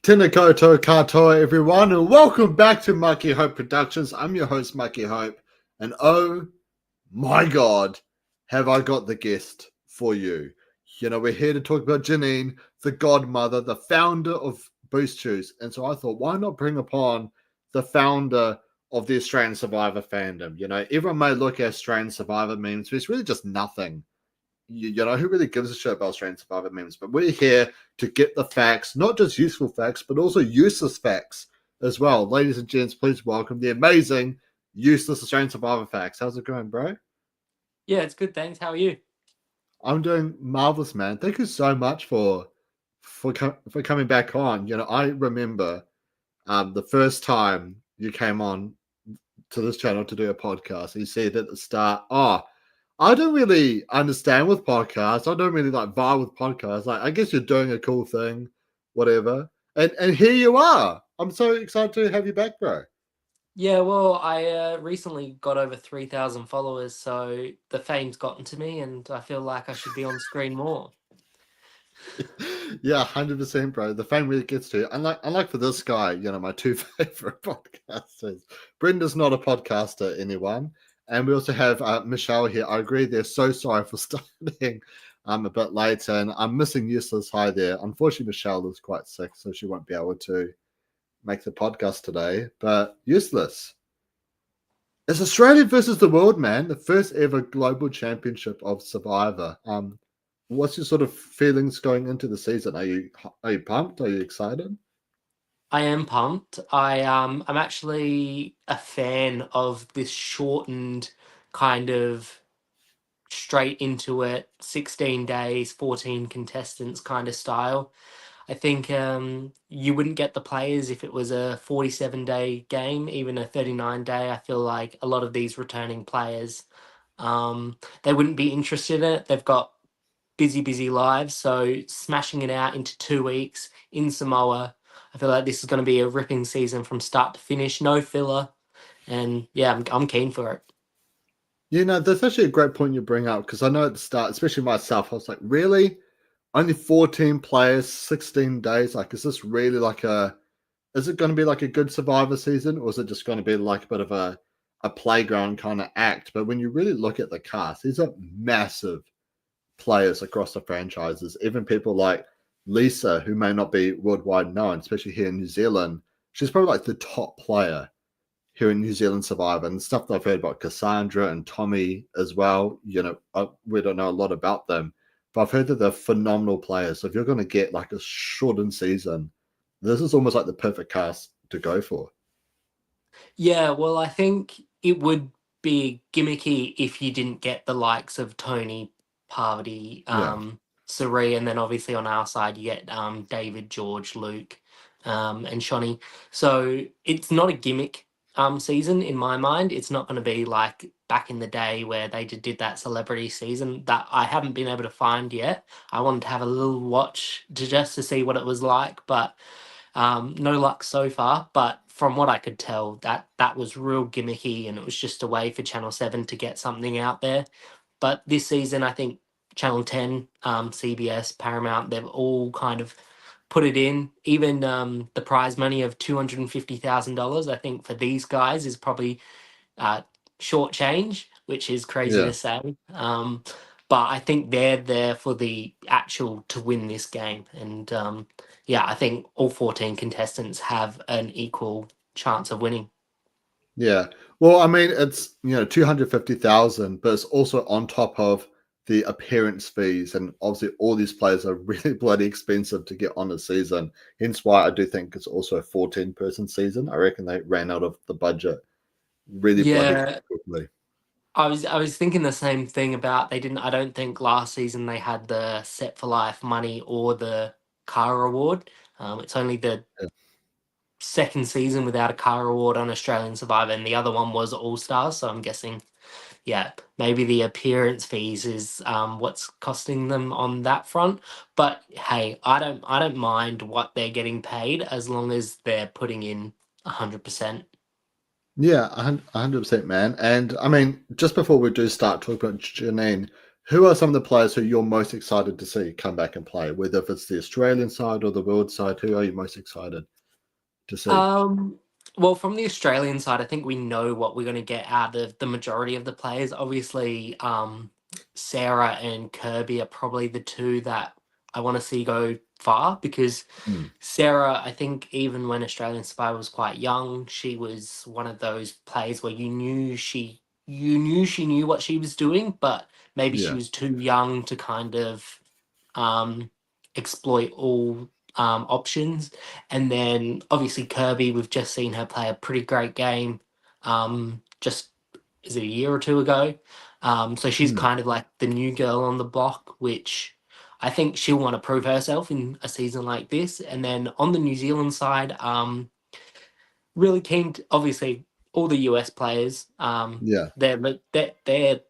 Tēnā koutou katoa, everyone, and welcome back to Mucky Hope Productions. I'm your host, Mucky Hope, and oh my God, have I got the guest for you. You know, we're here to talk about Janine, the godmother, the founder of Boost Juice, and so I thought, why not bring upon the founder of the Australian Survivor fandom? You know, everyone may look at Australian Survivor memes, but it's really just nothing. You know, who really gives a shit about Australian Survivor memes? But we're here to get the facts, not just useful facts, but also useless facts as well. Ladies and gents, please welcome the amazing, useless Australian Survivor facts. How's it going, bro? Yeah, it's good, thanks. How are you? I'm doing marvelous, man. Thank you so much for coming back on. You know, I remember the first time you came on to this channel to do a podcast. You said at the start, I don't really understand with podcasts. I don't really like vibe with podcasts. Like, I guess you're doing a cool thing, whatever. And here you are. I'm so excited to have you back, bro. Yeah, well, I recently got over 3,000 followers, so the fame's gotten to me, and I feel like I should be on screen more. Yeah, 100%, bro. The fame really gets to you. Unlike for this guy, you know, my two favorite podcasters. Brenda's not a podcaster, anyone. And we also have Michelle here. I agree. They're so sorry for starting a bit later. And I'm missing Useless Hi there. Unfortunately, Michelle is quite sick, so she won't be able to make the podcast today. But Useless. It's Australia versus the world, man. The first ever global championship of Survivor. What's your sort of feelings going into the season? Are you pumped? Are you excited? I am pumped. I'm actually a fan of this shortened kind of straight into it, 16 days, 14 contestants kind of style. I think you wouldn't get the players if it was a 47-day game, even a 39-day. I feel like a lot of these returning players, they wouldn't be interested in it. They've got busy lives. So smashing it out into 2 weeks in Samoa, I feel like this is going to be a ripping season from start to finish, no filler. And yeah, I'm keen for it. You know, that's actually a great point you bring up because I know at the start, especially myself, I was like, really? Only 14 players, 16 days? Like, is this really like is it going to be like a good Survivor season or is it just going to be like a bit of a playground kind of act? But when you really look at the cast, these are massive players across the franchises. Even people like Lisa, who may not be worldwide known, especially here in New Zealand, she's probably like the top player here in New Zealand Survivor. And stuff that I've heard about Cassandra and Tommy as well, you know, we don't know a lot about them, but I've heard that they're phenomenal players. So if you're going to get like a shortened season, this is almost like the perfect cast to go for. Yeah, well, I think it would be gimmicky if you didn't get the likes of Tony, Parvati, Yeah. Sari, and then obviously on our side you get David, George, Luke, and Shonny. So it's not a gimmick season in my mind. It's not going to be like back in the day where they did that celebrity season that I haven't been able to find yet. I wanted to have a little watch just to see what it was like, but no luck so far, but from what I could tell, that was real gimmicky, and it was just a way for Channel 7 to get something out there. But this season, I think Channel 10, CBS, Paramount, they've all kind of put it in. Even the prize money of $250,000, I think for these guys is probably uh, short change, which is crazy Yeah. to say. But I think they're there for the actual to win this game. And yeah, I think all 14 contestants have an equal chance of winning. Yeah. Well, I mean, it's, you know, 250,000, but it's also on top of the appearance fees. And obviously, all these players are really bloody expensive to get on a season. Hence why I do think it's also a 14-person season. I reckon they ran out of the budget really bloody Yeah, quickly. I was thinking the same thing about they didn't. I don't think last season they had the set for life money or the car award. It's only the Yeah. second season without a car award on Australian Survivor, and the other one was All Stars. So I'm guessing, yeah, maybe the appearance fees is what's costing them on that front. But hey, I don't mind what they're getting paid as long as they're putting in 100%. Yeah, 100%, man. And I mean, just before we do start talking about Janine, who are some of the players who you're most excited to see come back and play? Whether if it's the Australian side or the world side, who are you most excited to see? Um, well, from the Australian side, I think we know what we're going to get out of the majority of the players. Obviously, Sarah and Kirby are probably the two that I want to see go far because Mm, Sarah, I think even when Australian Survivor was quite young, she was one of those players where you knew she knew what she was doing, but maybe she yeah, was too young to kind of um, exploit all options. And then obviously Kirby, we've just seen her play a pretty great game. Just is it a year or two ago? So she's mm, kind of like the new girl on the block, which I think she'll want to prove herself in a season like this. And then on the New Zealand side, really keen to, obviously all the US players. yeah, They're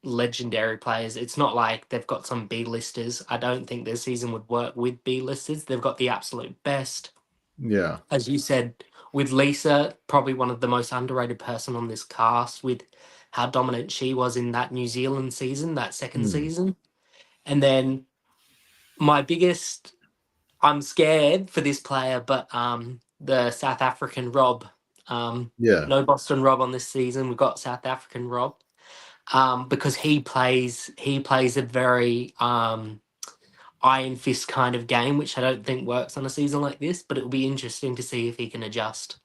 legendary players. It's not like they've got some B listers. I don't think their season would work with B listers. They've got the absolute best. yeah, As you said, with Lisa, probably one of the most underrated person on this cast with how dominant she was in that New Zealand season, that second mm, season. And then my biggest I'm scared for this player, but the South African Rob. yeah, No Boston Rob on this season. We've got South African Rob. Because he plays a very iron fist kind of game, which I don't think works on a season like this. But it'll be interesting to see if he can adjust.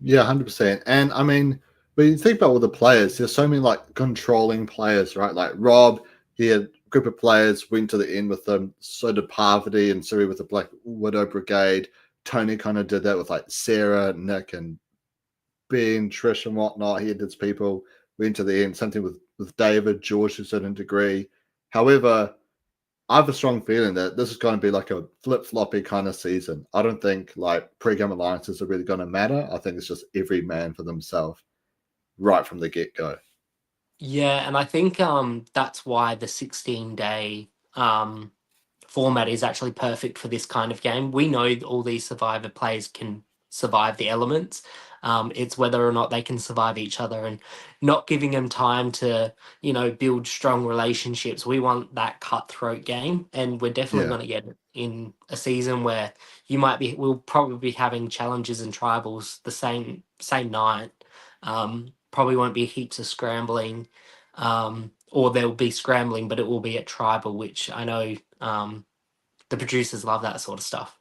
yeah, 100%. And I mean, when you think about all the players, there's so many like controlling players, right? Like Rob, he had a group of players, went to the end with them. So did Parvati and Siri with the Black Widow Brigade. Tony kind of did that with like Sarah, Nick, and Ben, Trish, and whatnot. He had his people, went to the end. Something with David, George to a certain degree. However, I have a strong feeling that this is going to be like a flip floppy kind of season. I don't think like pre-game alliances are really going to matter. I think it's just every man for themselves right from the get go. Yeah, and I think that's why the 16-day format is actually perfect for this kind of game. We know all these Survivor players can survive the elements. It's whether or not they can survive each other and not giving them time to, build strong relationships. We want that cutthroat game, and we're definitely Yeah, going to get it in a season where we'll probably be having challenges and tribals the same night. Probably won't be heaps of scrambling, or there'll be scrambling, but it will be at tribal, which I know the producers love that sort of stuff.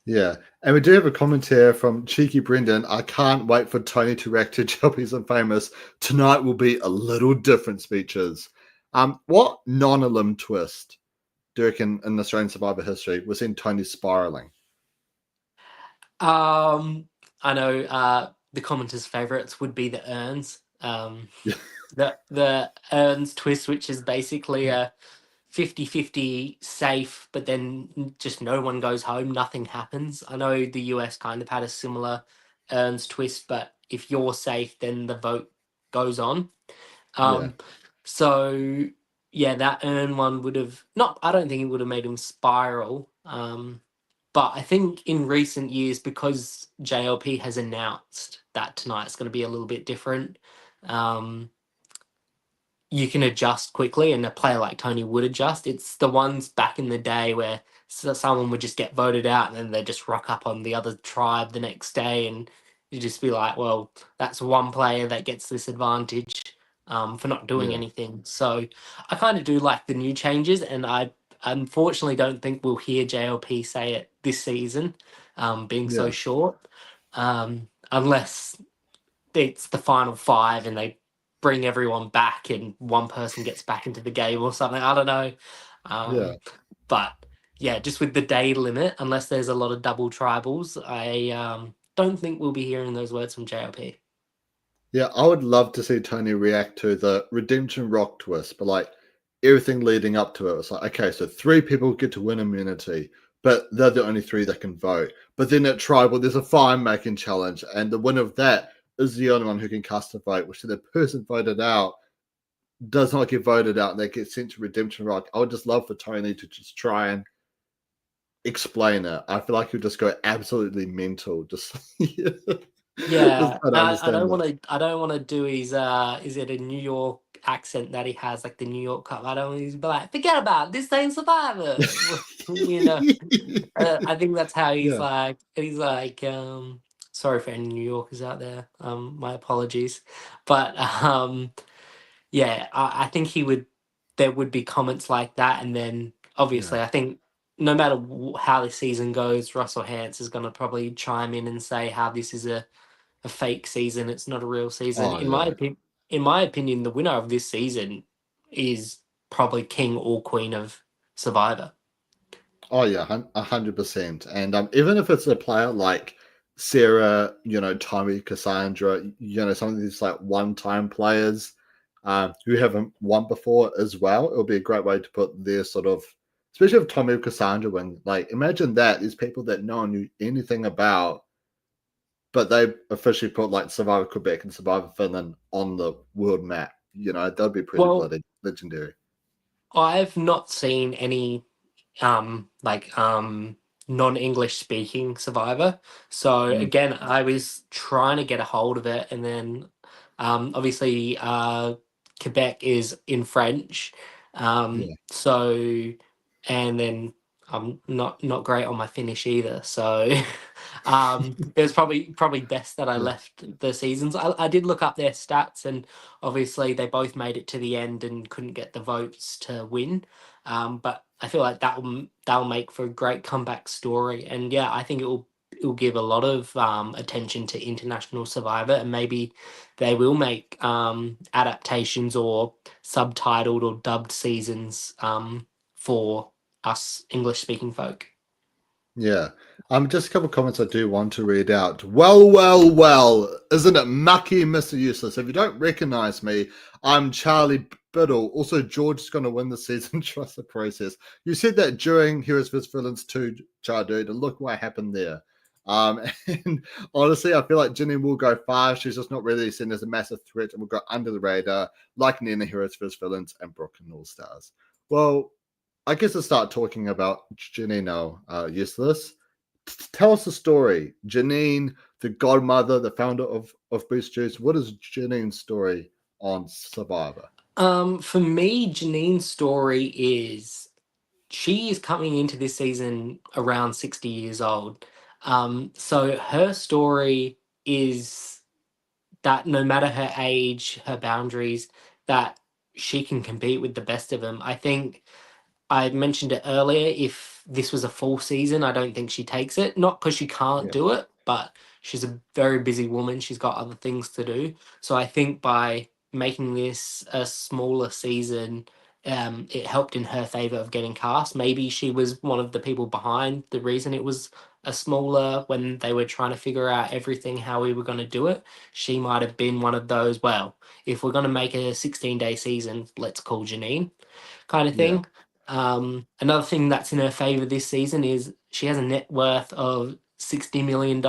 yeah. And we do have a comment here from CheekyBrendan. I can't wait for Tony to react to Jobbies and Famous. Tonight will be a little different speeches. What non-elim twist do you reckon in Australian Survivor history was in Tony spiraling? I know the commenters' favourites would be the urns. Yeah, The urns twist, which is basically a 50-50 safe, but then just no one goes home, nothing happens. I know the US kind of had a similar urns twist, but if you're safe, then the vote goes on. yeah, Um, so yeah, that urn one would have not. I don't think it would have made him spiral. But I think in recent years, because JLP has announced that tonight's going to be a little bit different, um, you can adjust quickly, and a player like Tony would adjust. It's the ones back in the day where someone would just get voted out and then they just rock up on the other tribe the next day, and you just be like, well, that's one player that gets this advantage for not doing yeah, anything. So I kind of do like the new changes, and I unfortunately don't think we'll hear JLP say it this season, being so yeah, short, unless it's the final five and they bring everyone back and one person gets back into the game or something. I don't know. yeah. But yeah, just with the day limit, unless there's a lot of double tribals, I don't think we'll be hearing those words from JLP. Yeah, I would love to see Tony react to the Redemption Rock twist, but like everything leading up to it was like, okay, so three people get to win immunity, but they're the only three that can vote. But then at Tribal, there's a fine making challenge, and the winner of that is the only one who can cast a vote, which the person voted out does not get voted out and they get sent to Redemption Rock. I would just love for Tony to just try and explain it. I feel like he'll just go absolutely mental. Just, just Yeah, try to I understand don't that. want to. I don't want to do his. Is it a New York accent that he has, like the New York cop. I don't. He's be like, forget about it, this ain't Survivor. You know. I think that's how he's Yeah, like. He's like. Sorry for any New Yorkers out there. My apologies, but yeah, I think he would. There would be comments like that, and then yeah. obviously, I think no matter how this season goes, Russell Hantz is going to probably chime in and say how this is a fake season. It's not a real season. Oh yeah. In my opinion, the winner of this season is probably king or queen of Survivor. Oh yeah, 100%. And even if it's a player like Sarah, Tommy, Cassandra, some of these like one-time players who haven't won before as well, it'll be a great way to put their sort of, especially if Tommy or Cassandra win. Like, imagine that these people that no one knew anything about, but they officially put like Survivor Quebec and Survivor Finland on the world map. That'd be pretty Well, bloody legendary. I've not seen any like non-English speaking Survivor. So Mm, again, I was trying to get a hold of it, and then obviously Quebec is in French. yeah, So and then I'm not great on my Finnish either. So it was probably best that I yeah, left the seasons. I did look up their stats, and obviously they both made it to the end and couldn't get the votes to win. But I feel like that'll make for a great comeback story, and yeah, I think it will give a lot of attention to International Survivor, and maybe they will make adaptations or subtitled or dubbed seasons for us English speaking folk. yeah. Just a couple of comments I do want to read out. Well, well, well, isn't it Mucky, Mr. Useless? If you don't recognize me, I'm Charlie Biddle. Also, George is going to win the season. Trust the process. You said that during Heroes vs. Villains 2, Dude, and look what happened there. And honestly, I feel like Janine will go far. She's just not really seen as a massive threat and will go under the radar, like Nina Heroes vs. Villains and Brooklyn All Stars. Well, I guess to start talking about Janine now, Useless. Tell us the story. Janine, the godmother, the founder of Boost Juice. What is Janine's story on Survivor? For me, Janine's story is she is coming into this season around 60 years old. So her story is that no matter her age, her boundaries, that she can compete with the best of them. I think I mentioned it earlier. If this was a full season, I don't think she takes it. Not because she can't Yeah, do it, but she's a very busy woman. She's got other things to do. So I think by making this a smaller season, it helped in her favor of getting cast. Maybe she was one of the people behind the reason it was a smaller when they were trying to figure out everything how we were going to do it. She might have been one of those. Well, if we're going to make a 16-day season, let's call Janine kind of yeah, thing. Another thing that's in her favor this season is she has a net worth of $60 million.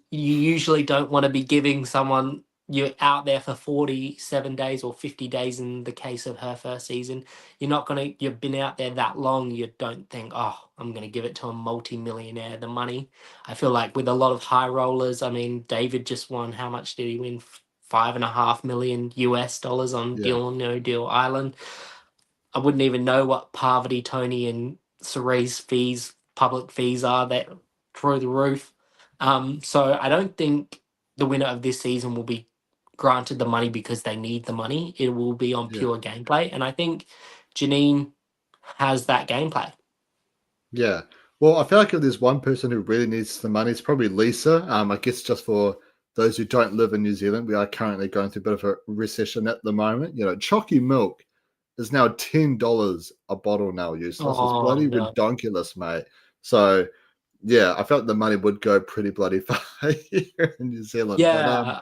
You usually don't want to be giving someone you're out there for 47 days or 50 days in the case of her first season. You've been out there that long, you don't think, oh, I'm going to give it to a multi-millionaire the money. I feel like with a lot of high rollers, I mean, David just won, how much did he win? 5.5 million US dollars on yeah, Deal or No Deal Island. I wouldn't even know what Parvati, Tony, and Cerie's fees, public fees are that through the roof. So I don't think the winner of this season will be granted the money because they need the money. It will be on yeah, pure gameplay, and I think Janine has that gameplay. yeah. Well, I feel like if there's one person who really needs the money, it's probably Lisa. I guess just for those who don't live in New Zealand, we are currently going through a bit of a recession at the moment. Chalky milk is now $10 a bottle now. Useless. It's Oh bloody no. redonkulous, mate. So yeah, I felt the money would go pretty bloody far here in New Zealand. But Yeah.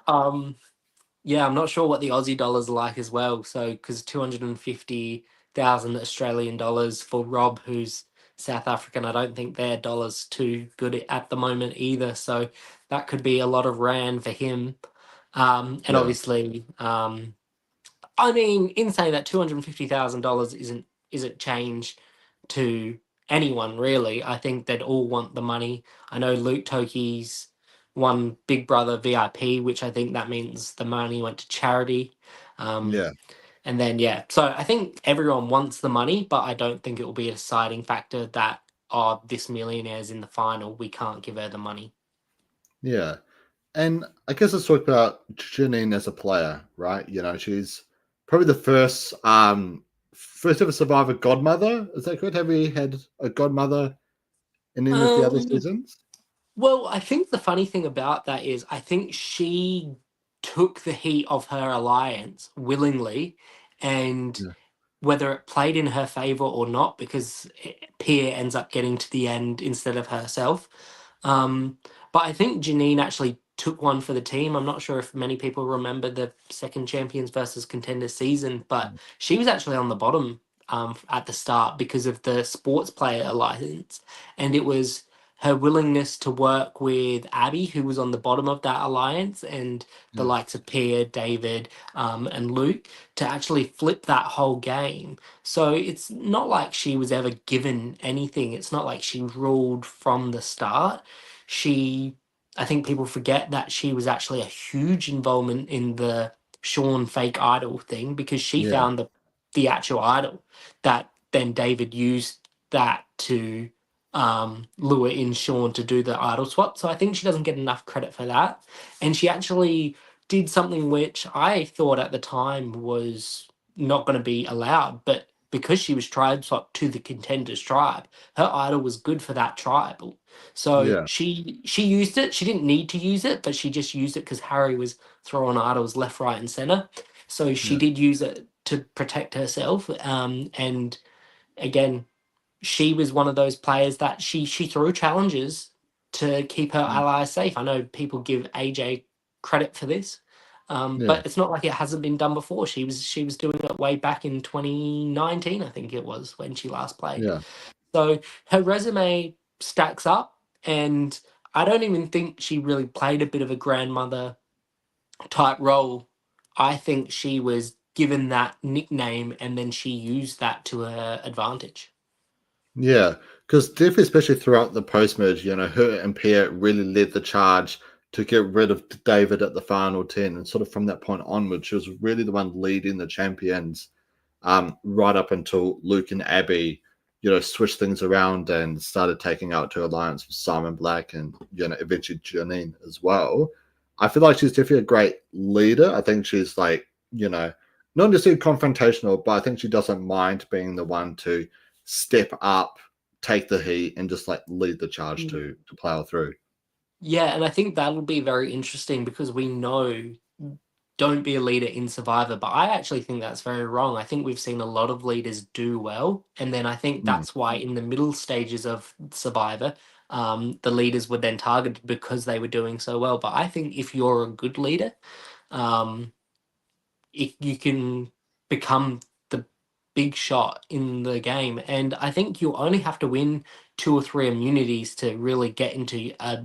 Yeah, I'm not sure what the Aussie dollar's like as well. So, because 250,000 Australian dollars for Rob, who's South African, I don't think their dollar's too good at the moment either. So, that could be a lot of rand for him. And yeah, obviously, I mean, in saying that, $250,000 isn't change to anyone really. I think they'd all want the money. I know Luke Toki's won Big Brother VIP, which I think that means the money went to charity. Um, yeah, And then, yeah, so I think everyone wants the money, but I don't think it will be a deciding factor that, oh, this millionaire's in the final, we can't give her the money. Yeah. And I guess let's talk about Janine as a player, right? You know, she's probably the first ever survivor godmother. Is that good? Have we had a godmother in any of the other Um, seasons? well, I think the funny thing about that is I think she took the heat of her alliance willingly, and Yeah. whether it played in her favor or not, because Pia ends up getting to the end instead of herself. Um, but I think Janine actually took one for the team. I'm not sure if many people remember the second champions versus contenders season, but she was actually on the bottom at the start because of the sports player alliance, and it was her willingness to work with Abby, who was on the bottom of that alliance, and the Yeah. likes of Pia, David, and Luke, to actually flip that whole game. So it's not like she was ever given anything. It's not like she ruled from the start. She, I think people forget that she was actually a huge involvement in the Sean fake idol thing, because she Yeah. found the actual idol that then David used that to lure in Sean to do the idol swap. So I think she doesn't get enough credit for that. And she actually did something which I thought at the time was not going to be allowed, but because she was tribe swapped to the contenders tribe, her idol was good for that tribal. So Yeah. she used it. She didn't need to use it, but she just used it because Harry was throwing idols left, right, and center. So she Yeah. did use it to protect herself. And again, she was one of those players that she threw challenges to keep her Mm. allies safe. I know people give AJ credit for this, Yeah. but it's not like it hasn't been done before. She was doing it way back in 2019, I think it was, when she last played. Yeah. So her resume stacks up, and I don't even think she really played a bit of a grandmother type role. I think she was given that nickname, and then she used that to her advantage. Yeah, because definitely, especially throughout the post merge, you know, her and Pierre really led the charge to get rid of David at the final 10. And sort of from that point onward, she was really the one leading the champions, right up until Luke and Abby, you know, switched things around and started taking out to alliance with Simon Black and, you know, eventually Janine as well. I feel like she's definitely a great leader. I think she's like, you know, not necessarily confrontational, but I think she doesn't mind being the one to step up, take the heat, and just like lead the charge to plow through. Yeah, and I think that'll be very interesting because we know don't be a leader in Survivor, but I actually think that's very wrong. I think we've seen a lot of leaders do well, and then I think Mm. that's why in the middle stages of Survivor, the leaders were then targeted because they were doing so well. But I think if you're a good leader, um, if you can become the big shot in the game. And I think you only have to win two or three immunities to really get into a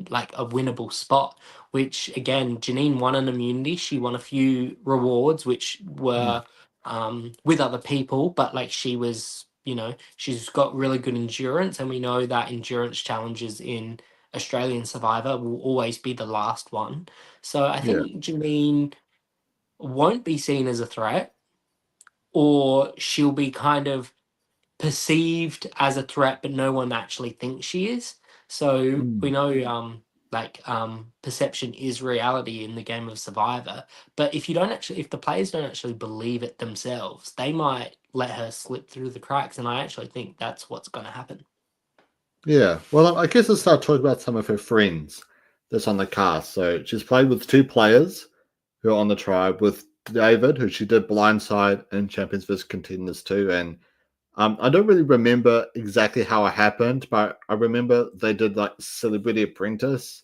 winnable spot. Which again, Janine won an immunity. She won a few rewards, which Mm. were with other people, but like she was, she's got really good endurance, and we know that endurance challenges in Australian Survivor will always be the last one. So I Yeah. think Janine won't be seen as a threat, or she'll be kind of perceived as a threat, but no one actually thinks she is. So we Mm. know, perception is reality in the game of Survivor. But if the players don't actually believe it themselves, they might let her slip through the cracks. And I actually think that's what's going to happen. Yeah. Well, I guess let's start talking about some of her friends that's on the cast. So she's played with two players who are on the tribe, with David, who she did blindside in Champions vs Contenders too, and I don't really remember exactly how it happened, but I remember they did like Celebrity Apprentice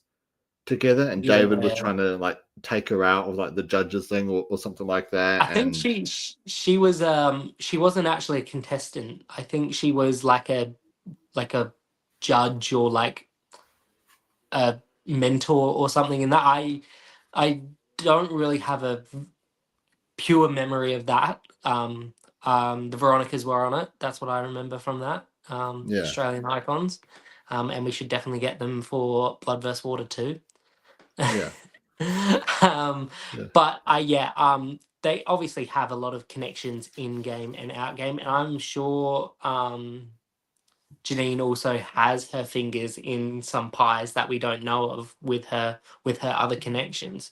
together, and David was Yeah. trying to like take her out of like the judges thing or something like I that. think And she was she wasn't actually a contestant. I think she was like a judge, or like a mentor or something. And that I don't really have a pure memory of that. The Veronicas were on it. That's what I remember from that. yeah, Australian icons, and we should definitely get them for Blood vs Water too. yeah, um, yeah, but yeah, they obviously have a lot of connections in game and out game, and I'm sure Janine also has her fingers in some pies that we don't know of with her other connections.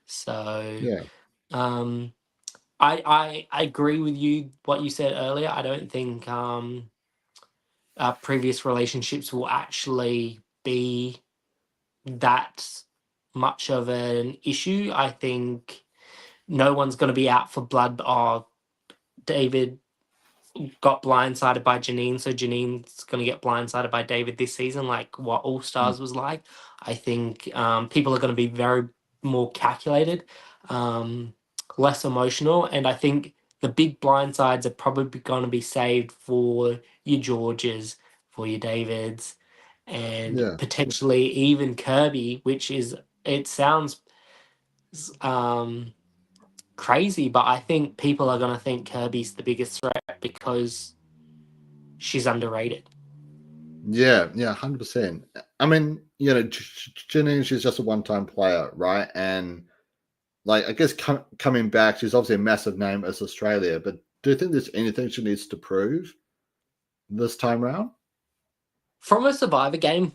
So Yeah. um, I agree with you what you said earlier. I don't think previous relationships will actually be that much of an issue. I think no one's going to be out for blood. Oh, David got blindsided by Janine, so Janine's going to get blindsided by David this season, like what All Mm. Stars was like. I think people are going to be very more calculated, um, less emotional, and I think the big blindsides are probably going to be saved for your Georges, for your Davids, and Yeah. potentially even Kirby, which is it sounds um, crazy, but I think people are going to think Kirby's the biggest threat because she's underrated. Yeah, yeah, 100%. I mean, Janine, she's just a one-time player, right? And like, I guess coming back, she's obviously a massive name as Australia. But do you think there's anything she needs to prove this time around? From a Survivor game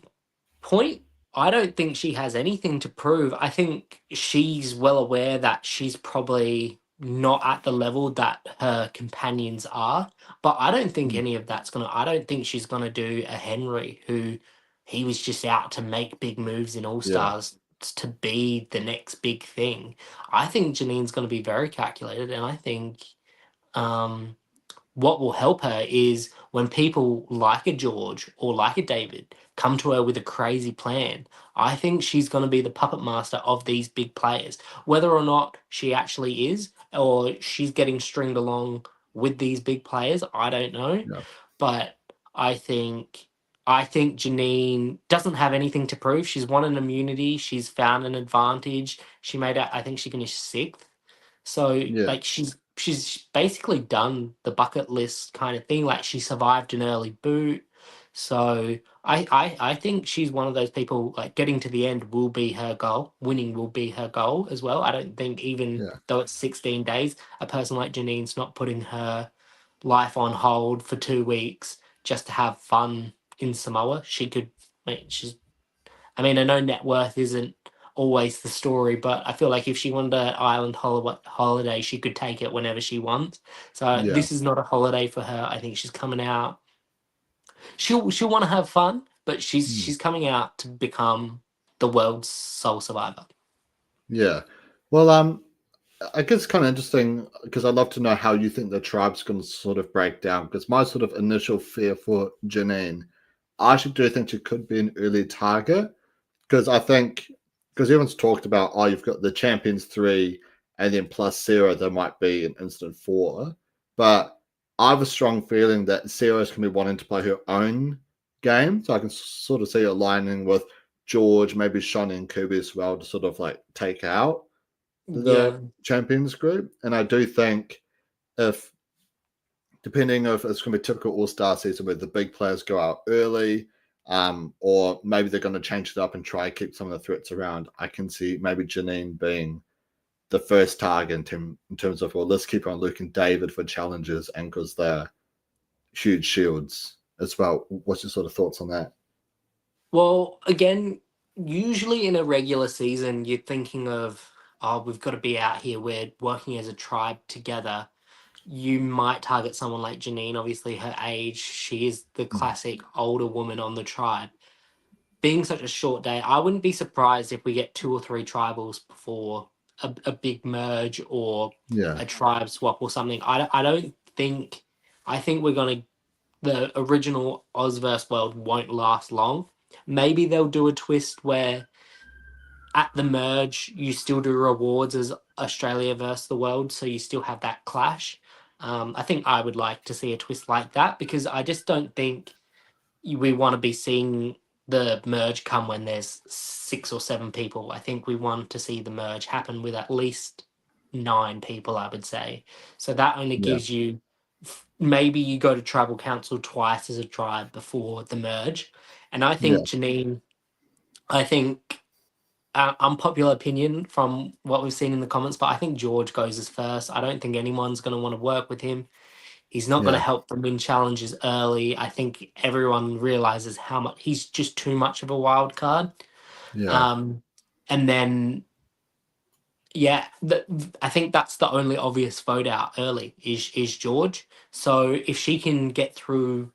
point, I don't think she has anything to prove. I think she's well aware that she's probably not at the level that her companions are. But I don't think Mm. any of that's gonna. I don't think she's gonna do a Henry who he was just out to make big moves in All Yeah, Stars to be the next big thing. I think Janine's gonna be very calculated, and I think um, what will help her is when people like a George or like a David come to her with a crazy plan. I think she's going to be the puppet master of these big players, whether or not she actually is, or she's getting stringed along with these big players. I don't know, yeah, but I think. I think Janine doesn't have anything to prove. She's won an immunity. She's found an advantage. She made out. I think she finished sixth. So yeah, like she's basically done the bucket list kind of thing. Like she survived an early boot. So I think she's one of those people like getting to the end will be her goal. Winning will be her goal as well. I don't think even yeah, though it's 16 days, a person like Janine's not putting her life on hold for 2 weeks just to have fun in Samoa. She could she's I mean, I know net worth isn't always the story, but I feel like if she wanted an island holiday, she could take it whenever she wants. So yeah. this is not a holiday for her. I think she's coming out. She'll want to have fun, but Mm. she's coming out to become the world's sole survivor. Yeah. Well, I guess it's kind of interesting because I'd love to know how you think the tribe's going to sort of break down. Because my sort of initial fear for Janine, I actually do think she could be an early target. Because I think, because everyone's talked about, oh, you've got the champions three, and then plus Sarah, there might be an instant four. But I have a strong feeling that Sarah's going to be wanting to play her own game. So I can sort of see her aligning with George, maybe Sean and Kirby as well to sort of like take out the Yeah, champions group. And I do think if, depending if it's going to be typical All Star season where the big players go out early, or maybe they're going to change it up and try to keep some of the threats around. I can see maybe Janine being the first target in terms of, well, let's keep on Luke and David for challenges and because they're huge shields as well. What's your sort of thoughts on that? well, again, usually in a regular season, you're thinking of, oh, we've got to be out here. We're working as a tribe together. You might target someone like Janine. Obviously, her age, she is the Mm. classic older woman on the tribe. Being such a short day, I wouldn't be surprised if we get two or three tribals before a big merge or Yeah, a tribe swap or something. I don't think, I think we're going to, the original Ozverse world won't last long. Maybe they'll do a twist where at the merge, you still do rewards as Australia versus the world, so you still have that clash. I think I would like to see a twist like that because I just don't think we want to be seeing the merge come when there's 6 or 7 people. I think we want to see the merge happen with at least 9 people, I would say. So that only yeah, gives you maybe you go to tribal council twice as a tribe before the merge. And I yeah, think Janine, I think unpopular opinion from what we've seen in the comments, but I think George goes as first. I don't think anyone's going to want to work with him. He's not going to Yeah, help them win challenges early. I think everyone realizes how much he's just too much of a wild card. yeah, Um, and then, yeah, I think that's the only obvious vote out early is George. So if she can get through,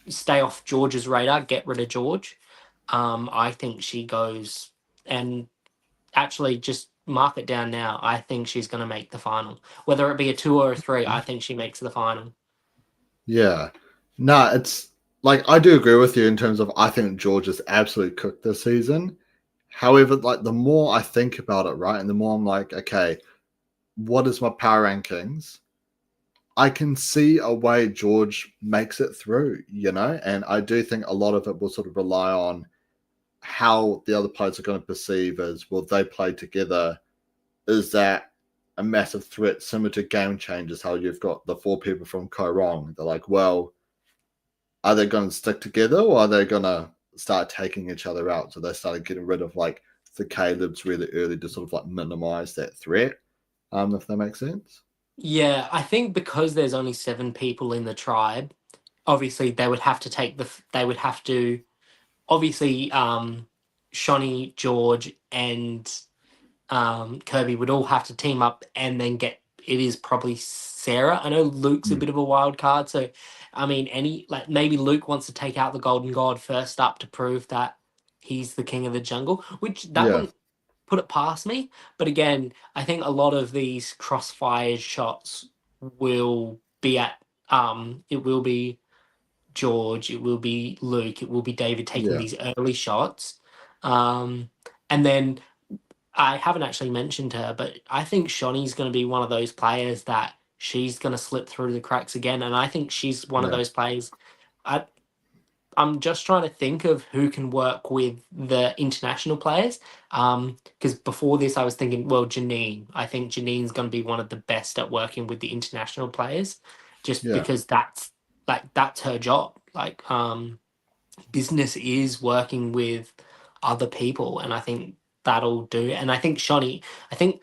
stay off George's radar, get rid of George, I think she goes. And actually, just mark it down now. I think she's going to make the final, whether it be a 2 or a 3. I think she makes the final. yeah. Nah, it's like I do agree with you in terms of I think George is absolutely cooked this season. However, like the more I think about it, right, and the more I'm like, okay, what is my power rankings? I can see a way George makes it through, and I do think a lot of it will sort of rely on how the other players are going to perceive as will they play together? Is that a massive threat similar to Game Changers? How you've got the 4 people from Koirong. They're like, well, are they going to stick together or are they going to start taking each other out? So they started getting rid of like the Caleb's really early to sort of like minimize that threat, if that makes sense. Yeah, I think because there's only 7 people in the tribe, obviously they would have to take they would have to obviously Shawnee, George, and Kirby would all have to team up and then get. It is probably Sarah. I know Luke's a Mm. bit of a wild card, so I mean, any like maybe Luke wants to take out the Golden God first up to prove that he's the king of the jungle, which that Yeah, wouldn't put it past me. But again, I think a lot of these crossfire shots will be at it will be George, it will be Luke, it will be David taking yeah, these early shots. And then I haven't actually mentioned her, but I think Shawnee's going to be one of those players that she's going to slip through the cracks again. And I think she's one of yeah, those players. I, I'm just trying to think of who can work with the international players. Because before this, I was thinking, well, Janine. I think Janine's going to be one of the best at working with the international players, just yeah, because that's her job. Business is working with other people, and I think that'll do. And I think Shawnee, I think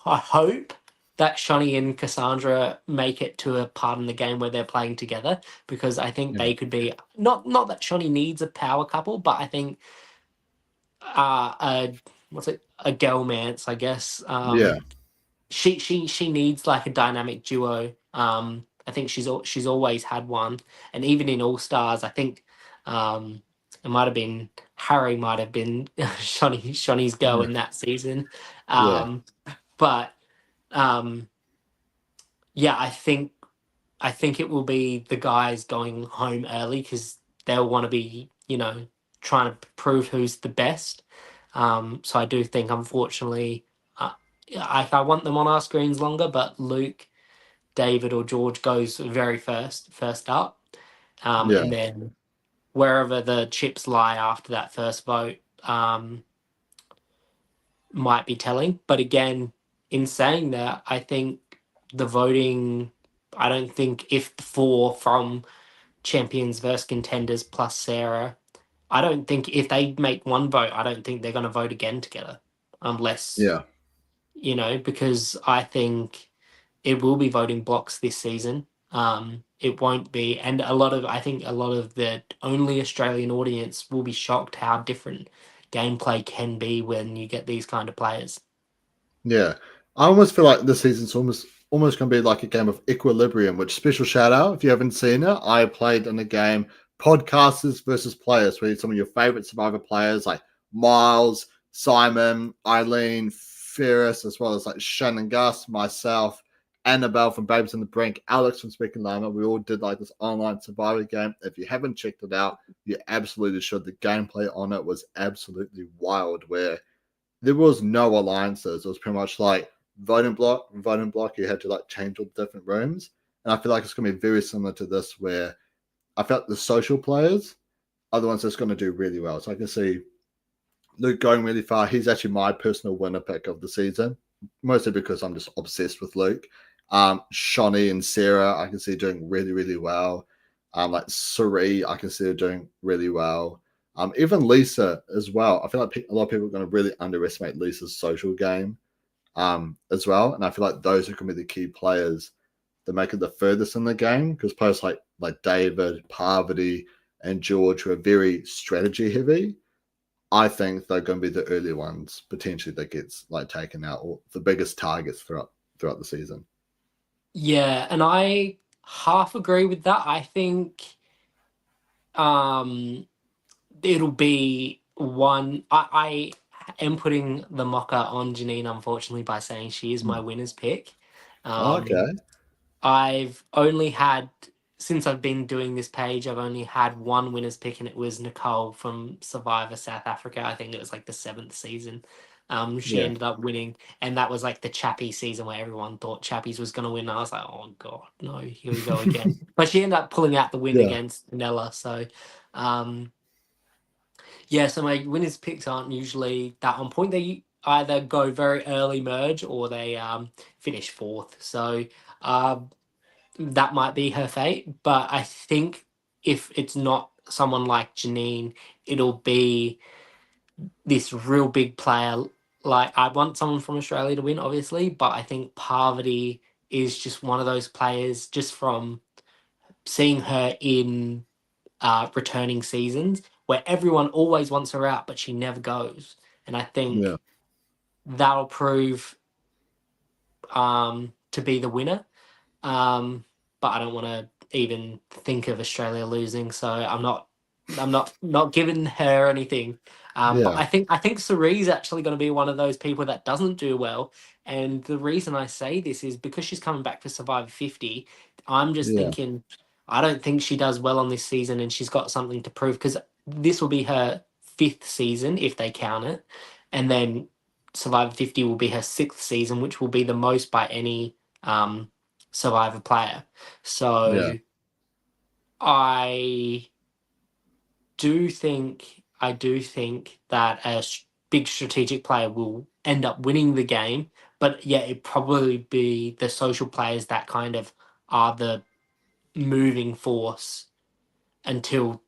I hope that Shawnee and Cassandra make it to a part in the game where they're playing together, because I think yeah, they could be not that Shawnee needs a power couple, but I think a what's it a Gelmance, I guess. yeah, She needs like a dynamic duo. I think she's always had one, and even in All Stars, I think it might have been Harry might have been Shawnee's girl yeah, in that season. yeah, Um, but um, yeah, I think it will be the guys going home early because they'll want to be, trying to prove who's the best. So I do think, unfortunately, I want them on our screens longer, but Luke, David, or George goes first up, yeah, and then wherever the chips lie after that first vote might be telling. But again, in saying that, I think the voting. I don't think if the 4 from champions versus contenders plus Sarah, I don't think if they make one vote, I don't think they're going to vote again together, unless yeah, because I think it will be voting blocks this season. It won't be, and I think a lot of the only Australian audience will be shocked how different gameplay can be when you get these kind of players. yeah. I almost feel like this season's almost going to be like a game of Equilibrium. Which special shout out if you haven't seen it. I played in a game Podcasters versus Players, where some of your favorite Survivor players like Miles, Simon, Eileen, Ferris, as well as like Shannon Gus, myself, Annabelle from Babes in the Brink, Alex from Speaking Lama. We all did like this online Survivor game. If you haven't checked it out, you absolutely should. The gameplay on it was absolutely wild, where there was no alliances. It was pretty much like voting block, voting block. You had to like change all the different rooms. And I feel like it's going to be very similar to this, where I felt the social players are the ones that's going to do really well. So I can see Luke going really far. He's actually my personal winner pick of the season, mostly because I'm just obsessed with Luke. Shawnee and Sarah, I can see doing really, really well. Like Suri, I can see her doing really well. Even Lisa as well. I feel like a lot of people are going to really underestimate Lisa's social game as well. And I feel like those are going to be the key players that make it the furthest in the game, because players like David, Parvati, and George, who are very strategy heavy, I think they're going to be the early ones potentially that gets like taken out, or the biggest targets throughout the season. Yeah, and I half agree with that. I think um, it'll be one. I am putting the mocker on Janine, unfortunately, by saying she is my winner's pick. Okay. Um, I've only had, since I've been doing this page, I've only had one winner's pick, and it was Nicole from Survivor South Africa. I think it was like the 7th season. She Yeah. ended up winning, and that was like the Chappie season where everyone thought Chappies was going to win. I was like, oh god, no, here we go again. But she ended up pulling out the win Yeah. against Nella. So, um, yeah. So my winners picks aren't usually that on point. They either go very early merge or they finish 4th. So. Um, that might be her fate. But I think if it's not someone like Janine, it'll be this real big player. Like, I want someone from Australia to win, obviously, but I think Parvati is just one of those players, just from seeing her in returning seasons, where everyone always wants her out, but she never goes. And I Yeah. think that'll prove to be the winner. But I don't want to even think of Australia losing, so I'm not giving her anything. But Yeah. I think Cerie's actually going to be one of those people that doesn't do well, and the reason I say this is because she's coming back for Survivor 50. I'm just Yeah. thinking I don't think she does well on this season, and she's got something to prove, because this will be her 5th season if they count it, and then Survivor 50 will be her 6th season, which will be the most by any Survivor player. Yeah. So I I do think that big strategic player will end up winning the game, but yeah, it probably be the social players that kind of are the moving force until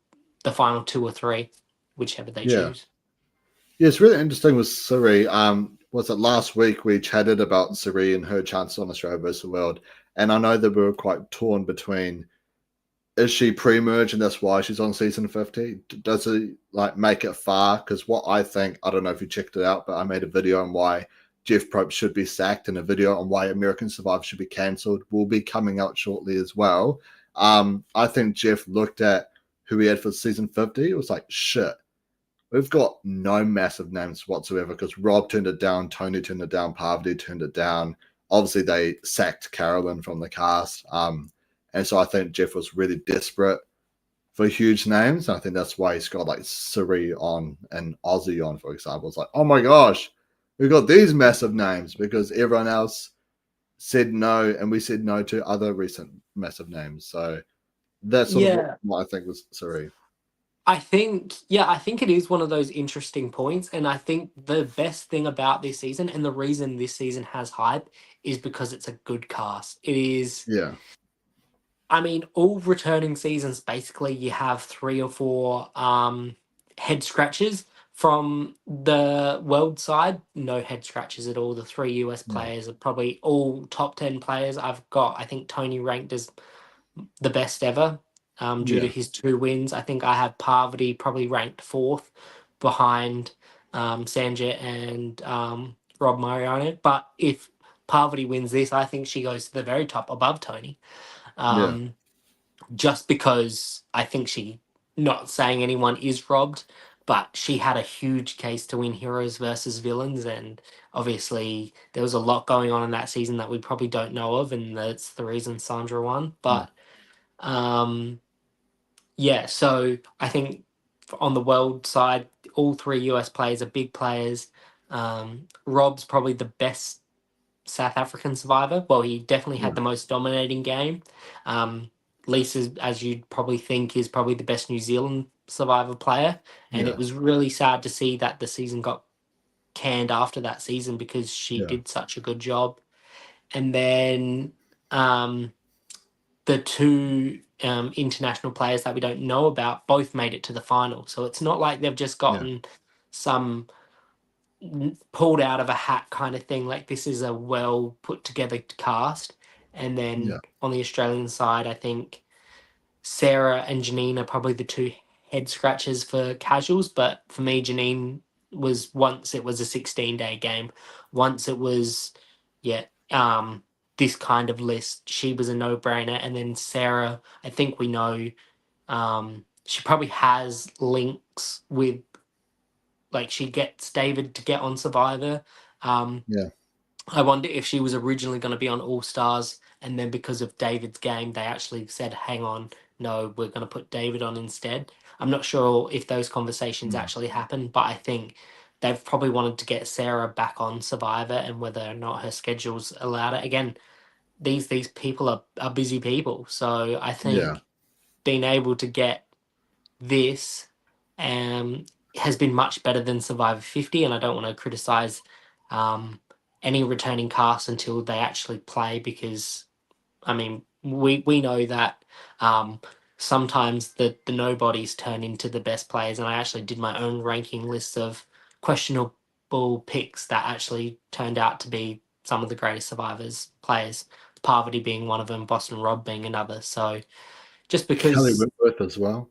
the final 2 or 3, whichever they Yeah. choose. Yeah, it's really interesting with Siri. Was it last week we chatted about Siri and her chances on Australia versus the world? And I know that we were quite torn between, is she pre-merge and that's why she's on season 50? Does it like make it far? Because what I think, I don't know if you checked it out, but I made a video on why Jeff Probst should be sacked, and a video on why American Survivor should be cancelled will be coming out shortly as well. I think Jeff looked at who he had for season 50. It was like, shit, we've got no massive names whatsoever, because Rob turned it down, Tony turned it down, Parvati turned it down. Obviously, they sacked Carolyn from the cast. And so I think Jeff was really desperate for huge names. And I think that's why he's got like Siri on and Aussie on, for example. It's like, oh my gosh, we've got these massive names, because everyone else said no, and we said no to other recent massive names. So that's sort of Yeah. what I think was Siri. I think it is one of those interesting points. And I think the best thing about this season, and the reason this season has hype, is because it's a good cast. It is, Yeah. I mean, all returning seasons, basically, you have 3 or 4 head scratches. From the world side, no head scratches at all. The 3 US Yeah. players are probably all top 10 players. I've got, I think, Tony ranked as the best ever, due to Yeah. his 2 wins. I think I have Parvati probably ranked 4th behind Sanjit and Rob Mariano. But if Parvati wins this, I think she goes to the very top above Tony. Yeah. Um, just because I think she, not saying anyone is robbed, but she had a huge case to win heroes versus villains, and obviously there was a lot going on in that season that we probably don't know of, and that's the reason Sandra won. Yeah. But um, yeah, so I think on the world side, all 3 US players are big players. Rob's probably the best South African survivor. Well, he definitely had Yeah. the most dominating game. Um, Lisa, as you'd probably think, is probably the best New Zealand survivor player. And it Yeah. was really sad to see that the season got canned after that season, because she Yeah. did such a good job. And then um, the two international players that we don't know about both made it to the final. So it's not like they've just Yeah. gotten some pulled out of a hat kind of thing. Like this is a well put together cast. And Yeah. then on the Australian side, I think Sarah and Janine are probably the two head scratchers for casuals. But for me, Janine was, once it was a 16-day game, once it was, yeah, this kind of list, she was a no-brainer. And then Sarah, I think we know, she probably has links with, like, she gets David to get on Survivor. Yeah. I wonder if she was originally going to be on All Stars, and then because of David's game, they actually said, "Hang on, no, we're going to put David on instead." I'm not sure if those conversations Mm. actually happened, but I think they've probably wanted to get Sarah back on Survivor, and whether or not her schedule's allowed it. Again, these people are busy people, so I Yeah. think being able to get this um, has been much better than Survivor 50, and I don't want to criticize any returning cast until they actually play, because I mean we know that sometimes the nobodies turn into the best players, and I actually did my own ranking list of questionable picks that actually turned out to be some of the greatest Survivors players. Parvati being one of them, Boston Rob being another. So just Kelly because, Whitworth as well.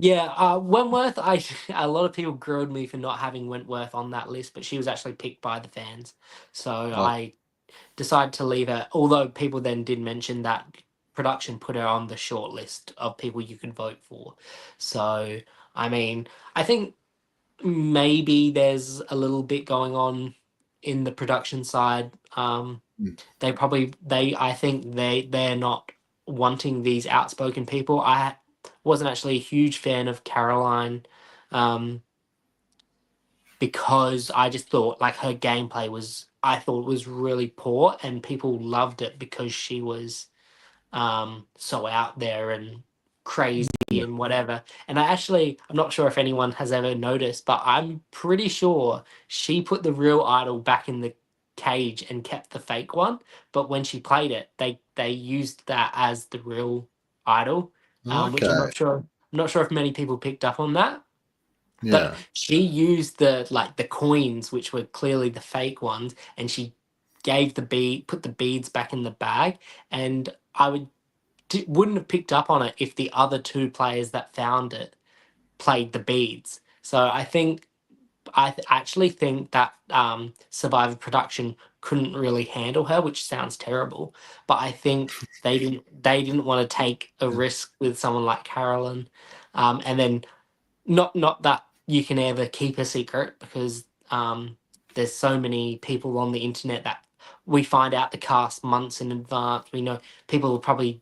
yeah, Wentworth. A lot of people grilled me for not having Wentworth on that list, but she was actually picked by the fans, so Oh, I decided to leave her. Although people then did mention that production put her on the short list of people you could vote for. So I mean, I think maybe there's a little bit going on in the production side. mm, I think they're not wanting these outspoken people. I wasn't actually a huge fan of Caroline, um, because I just thought like her gameplay was, I thought, was really poor, and people loved it because she was so out there and crazy yeah. and whatever. And I'm not sure if anyone has ever noticed, but I'm pretty sure she put the real idol back in the cage and kept the fake one. But when she played it, they used that as the real idol, which Okay. I'm not sure if many people picked up on that. But Yeah. she used the coins, which were clearly the fake ones, and she gave put the beads back in the bag. And wouldn't have picked up on it if the other two players that found it played the beads. So I think actually think that Survivor production couldn't really handle her, which sounds terrible. But I think they didn't want to take a Yeah. risk with someone like Carolyn, and then not that you can ever keep a secret, because there's so many people on the internet that we find out the cast months in advance. We know people are probably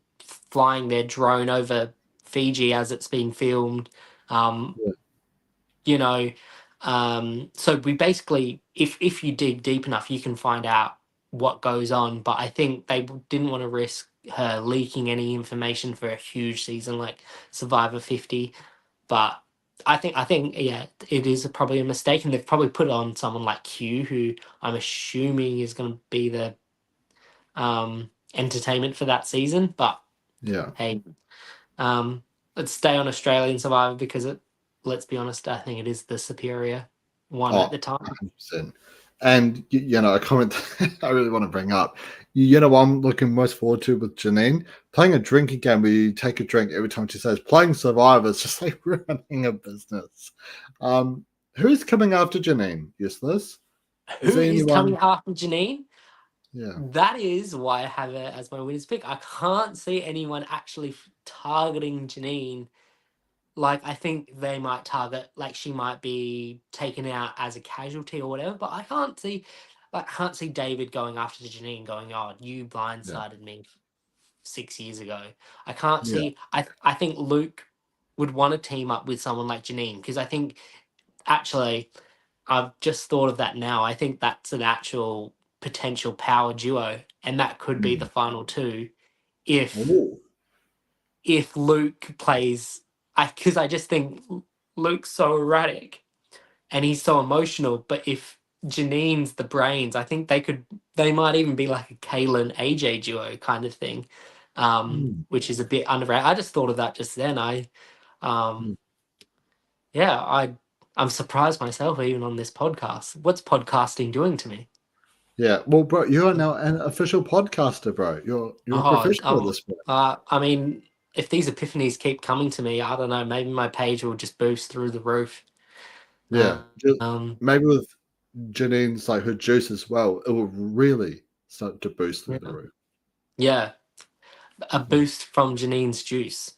flying their drone over Fiji as it's being filmed. Um, Yeah. you know, so we basically, if you dig deep enough, you can find out what goes on. But I think they didn't want to risk her leaking any information for a huge season like Survivor 50. But I think yeah, it is probably a mistake, and they've probably put on someone like Q, who I'm assuming is going to be the entertainment for that season. But Yeah. hey, um, let's stay on Australian Survivor, because let's be honest, I think it is the superior one at Oh, the time. 100%. And a comment I really want to bring up. What I'm looking most forward to with Janine, playing a drinking game where you take a drink every time she says playing Survivor is just like running a business. Um, who's coming after Janine? Useless. Is Who there is coming anyone? after Janine? Yeah. That is why I have her as my winners pick. I can't see anyone actually targeting Janine. Like, I think they might target, like, she might be taken out as a casualty or whatever, but I can't see David going after Janine, going, "Oh, you Yeah. blindsided me 6 years ago." I can't Yeah. see. I think Luke would want to team up with someone like Janine, because I think, actually, I've just thought of that now. I think that's an actual potential power duo, and that could be the Mm. final two if Oh, Luke plays. Because I just think Luke's so erratic and he's so emotional. But if Janine's the brains, I think they might even be like a Kaylin AJ duo kind of thing. Mm, which is a bit underrated. I just thought of that just then. Um, mm. yeah, I'm surprised myself even on this podcast. What's podcasting doing to me? Yeah. Well, bro, you are now an official podcaster, bro. You're a Oh, professional at this point. I mean, if these epiphanies keep coming to me, I don't know, maybe my page will just boost through the roof. Yeah. Um, Maybe with Janine's like her juice as well, it will really start to boost through the yeah, roof. yeah, a Mm. boost from Janine's juice.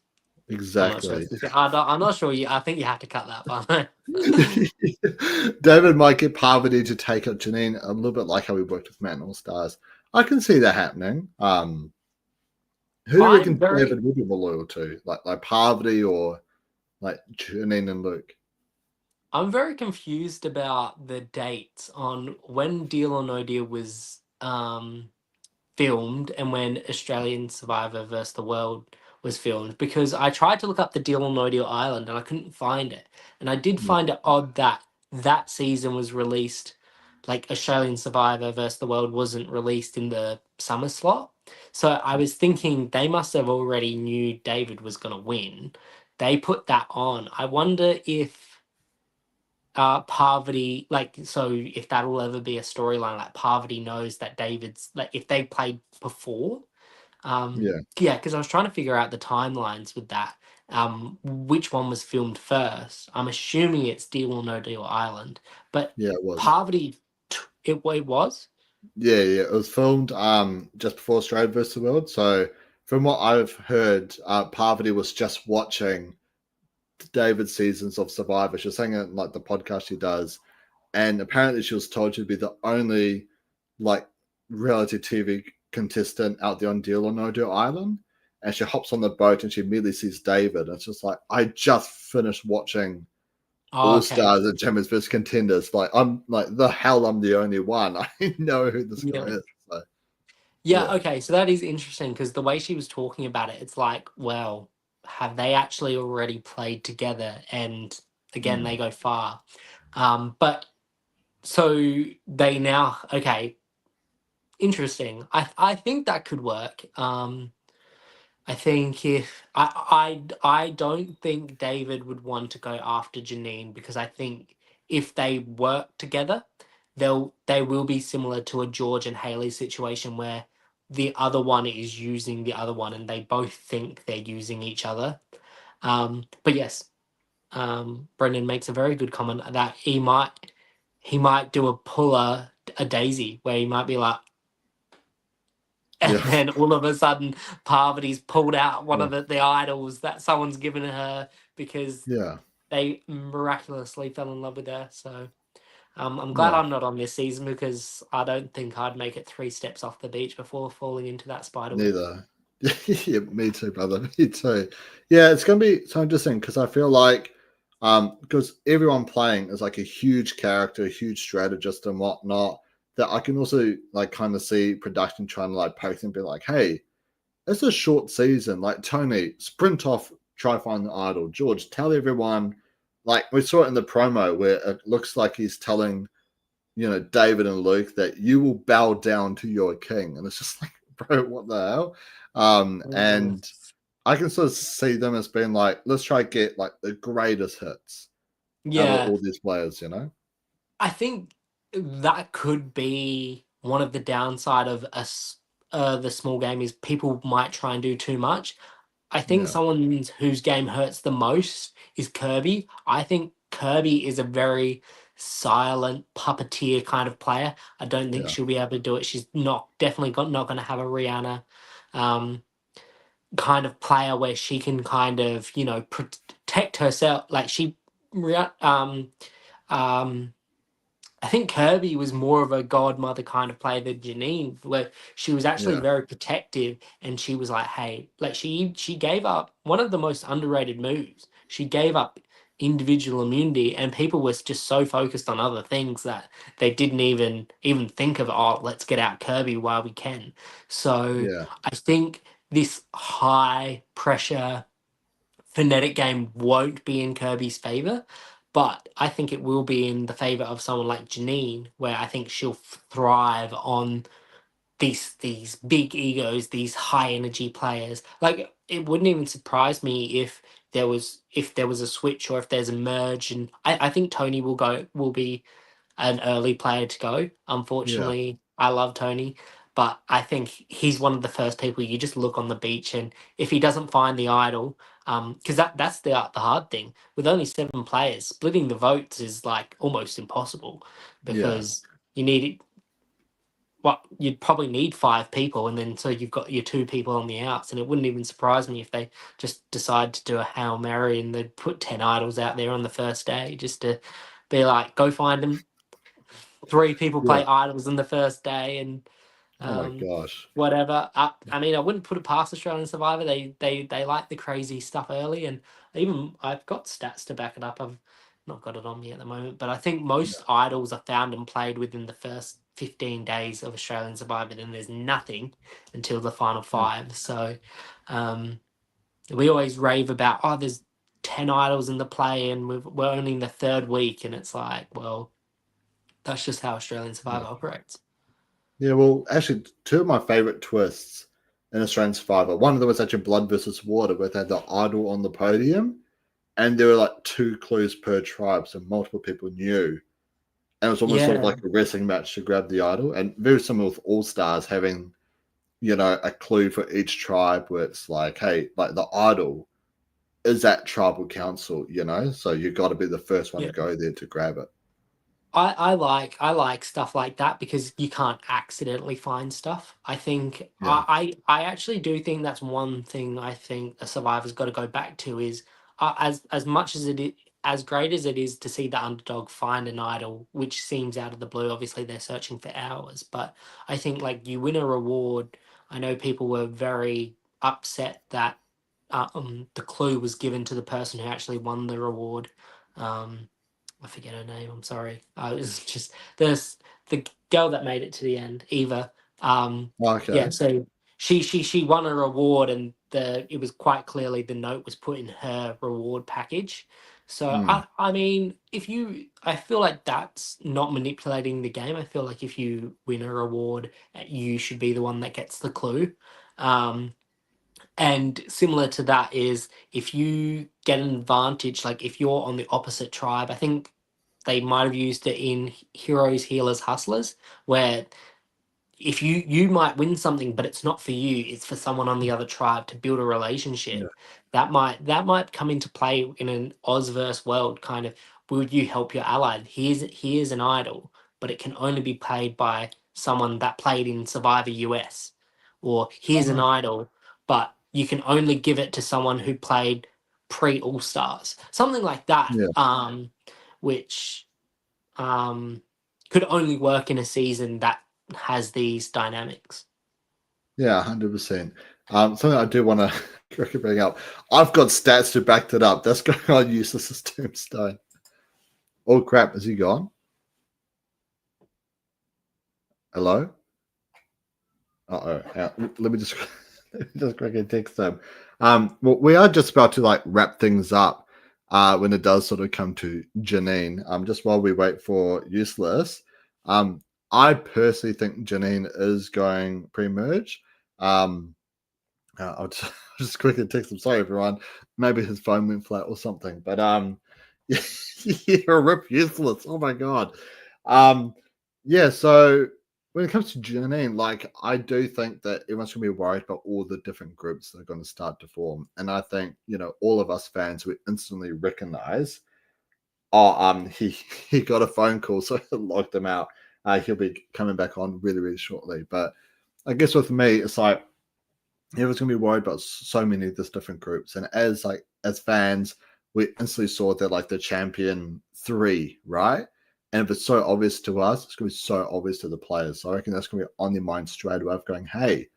I'm not sure. Exactly. I'm not sure. I think you have to cut that part. David might get Parvati to take up Janine a little bit like how we worked with Man All Stars. I can see that happening. Who do you I'm reckon very, David would be more loyal to? Like Parvati or like Janine and Luke? I'm very confused about the dates on when Deal or No Deal was filmed and when Australian Survivor versus the World was filmed, because I tried to look up the Deal or No Deal Island and I couldn't find it. And I did Yeah. find it odd that that season was released, like Australian Survivor versus the World wasn't released in the summer slot. So I was thinking they must have already knew David was going to win. They put that on. I wonder if Parvati, like, so if that'll ever be a storyline, like Parvati knows that David's, like, if they played before, Yeah. yeah, because I was trying to figure out the timelines with that. Which one was filmed first? I'm assuming it's Deal or No Deal Island, but Yeah, it was. Parvati, it was. Yeah. It was filmed just before Australia vs. the World. So from what I've heard, Parvati was just watching David's seasons of Survivor. She was saying it in, like the podcast she does, and apparently she was told she'd be the only like reality TV contestant out there on Deal or No Deal Island. And she hops on the boat and she immediately sees David. And it's just like, I just finished watching Oh, All okay. Stars and Champions vs Contenders. Like, I'm like, the hell, I'm the only one. I know who this guy Yeah. is. So, Yeah, yeah. okay. So that is interesting because the way she was talking about it, it's like, well, have they actually already played together? And again, Mm. they go far. But so they now, okay, interesting. I think that could work. I think if I don't think David would want to go after Janine, because I think if they work together, they will be similar to a George and Haley situation where the other one is using the other one and they both think they're using each other. But yes, Brendan makes a very good comment that he might do a puller a daisy where he might be like, and Yeah. then all of a sudden Parvati's pulled out one of the idols that someone's given her because Yeah. they miraculously fell in love with her. So I'm glad Yeah. I'm not on this season because I don't think I'd make it 3 steps off the beach before falling into that spider web. Neither. Yeah, me too, brother. Me too. Yeah, it's gonna be so interesting because I feel like because everyone playing is like a huge character, a huge strategist and whatnot, that I can also like kind of see production trying to like poke and be like, hey, it's a short season. Like Tony, sprint off, try find the idol. George, tell everyone, like we saw it in the promo where it looks like he's telling David and Luke that you will bow down to your king. And it's just like, bro, what the hell? Mm. And I can sort of see them as being like, let's try to get like the greatest hits out of Yeah, all these players. I think that could be one of the downside of the small game is people might try and do too much. I think Yeah, someone whose game hurts the most is Kirby. I think Kirby is a very silent puppeteer kind of player. I don't think yeah, she'll be able to do it. She's not going to have a Rihanna um, kind of player where she can kind of protect herself. Like um, I think Kirby was more of a godmother kind of player than Janine, where she was actually yeah, very protective and she was like, hey, like she gave up one of the most underrated moves. She gave up individual immunity and people were just so focused on other things that they didn't even think of, oh, let's get out Kirby while we can. So yeah, I think this high pressure phonetic game won't be in Kirby's favor, but I think it will be in the favor of someone like Janine, where I think she'll thrive on these big egos, these high energy players. Like it wouldn't even surprise me if there was a switch or if there's a merge, and I think Tony will be an early player to go. Yeah, Unfortunately, I love Tony, but I think he's one of the first people you just look on the beach, and if he doesn't find the idol, because that's the hard thing with only 7 players, splitting the votes is like almost impossible yeah. because you need what you'd probably need 5 people, and then so you've got your 2 people on the outs, and it wouldn't even surprise me if they just decide to do a Hail Mary and they'd put 10 idols out there on the first day just to be like, go find them. 3 people Yeah. play idols in the first day, and Oh my um, gosh. whatever. I mean, I wouldn't put it past Australian Survivor. They like the crazy stuff early, and even I've got stats to back it up. I've not got it on me at the moment, but I think most Yeah, idols are found and played within the first 15 days of Australian Survivor. Then there's nothing until the final yeah, 5. So um, we always rave about, oh, there's 10 idols in the play, and we're only in the 3rd week, and it's like, well, that's just how Australian yeah. Survivor operates. Yeah, well, actually, two of my favorite twists in Australian Survivor. One of them was actually Blood versus Water, where they had the idol on the podium, and there were like 2 clues per tribe, so multiple people knew. And it was almost sort of Yeah, like a wrestling match to grab the idol, and very similar with All Stars having, a clue for each tribe where it's like, hey, like the idol is that tribal council, so you got to be the first one to yeah. go there to grab it. I like stuff like that because you can't accidentally find stuff. I think Yeah, I actually do think that's one thing I think a survivor's got to go back to is as much as as great as it is to see the underdog find an idol, which seems out of the blue. Obviously, they're searching for hours, but I think like you win a reward. I know people were very upset that the clue was given to the person who actually won the reward. Um, I forget her name. I'm sorry. It was just the girl that made it to the end, Eva. Yeah. okay. So she won a reward, and it was quite clearly the note was put in her reward package. So Hmm. I mean, I feel like that's not manipulating the game. I feel like if you win a reward, you should be the one that gets the clue. Um, and similar to that is if you get an advantage, like if you're on the opposite tribe, I think they might have used it in Heroes, Healers, Hustlers, where if you might win something, but it's not for you, it's for someone on the other tribe to build a Yeah, relationship. That might come into play in an Ozverse world. Kind of, would you help your ally? Here's an idol, but it can only be played by someone that played in Survivor US, or here's an oh, idol, but you can only give it to someone who played pre All Stars, something like that. yeah, Which um, could only work in a season that has these dynamics. yeah, 100%. Something I do want to bring up. I've got stats to back that up. That's going on useless as tombstone. Oh crap! Is he gone? Hello? Let me just let me just quickly text them. Well, we are just about to like wrap things up. When it does sort of come to Janine. Just while we wait for useless. Um, I personally think Janine is going pre-merge. Um, I'll just, I'll just quickly text him. Sorry, everyone. Maybe his phone went flat or something. But you're rip useless. Oh my god. Um, yeah. So when it comes to Janine, like I do think that everyone's going to be worried about all the different groups that are going to start to form, and I think all of us fans would instantly recognize. Oh, he he got a phone call, so it locked him out. He'll be coming back on really, really shortly. But I guess with me, it's like everyone's gonna be worried about so many of these different groups, and as fans, we instantly saw that like the champion 3, right? And if it's so obvious to us, it's gonna be so obvious to the players. So I reckon that's gonna be on their mind straight away of going, hey,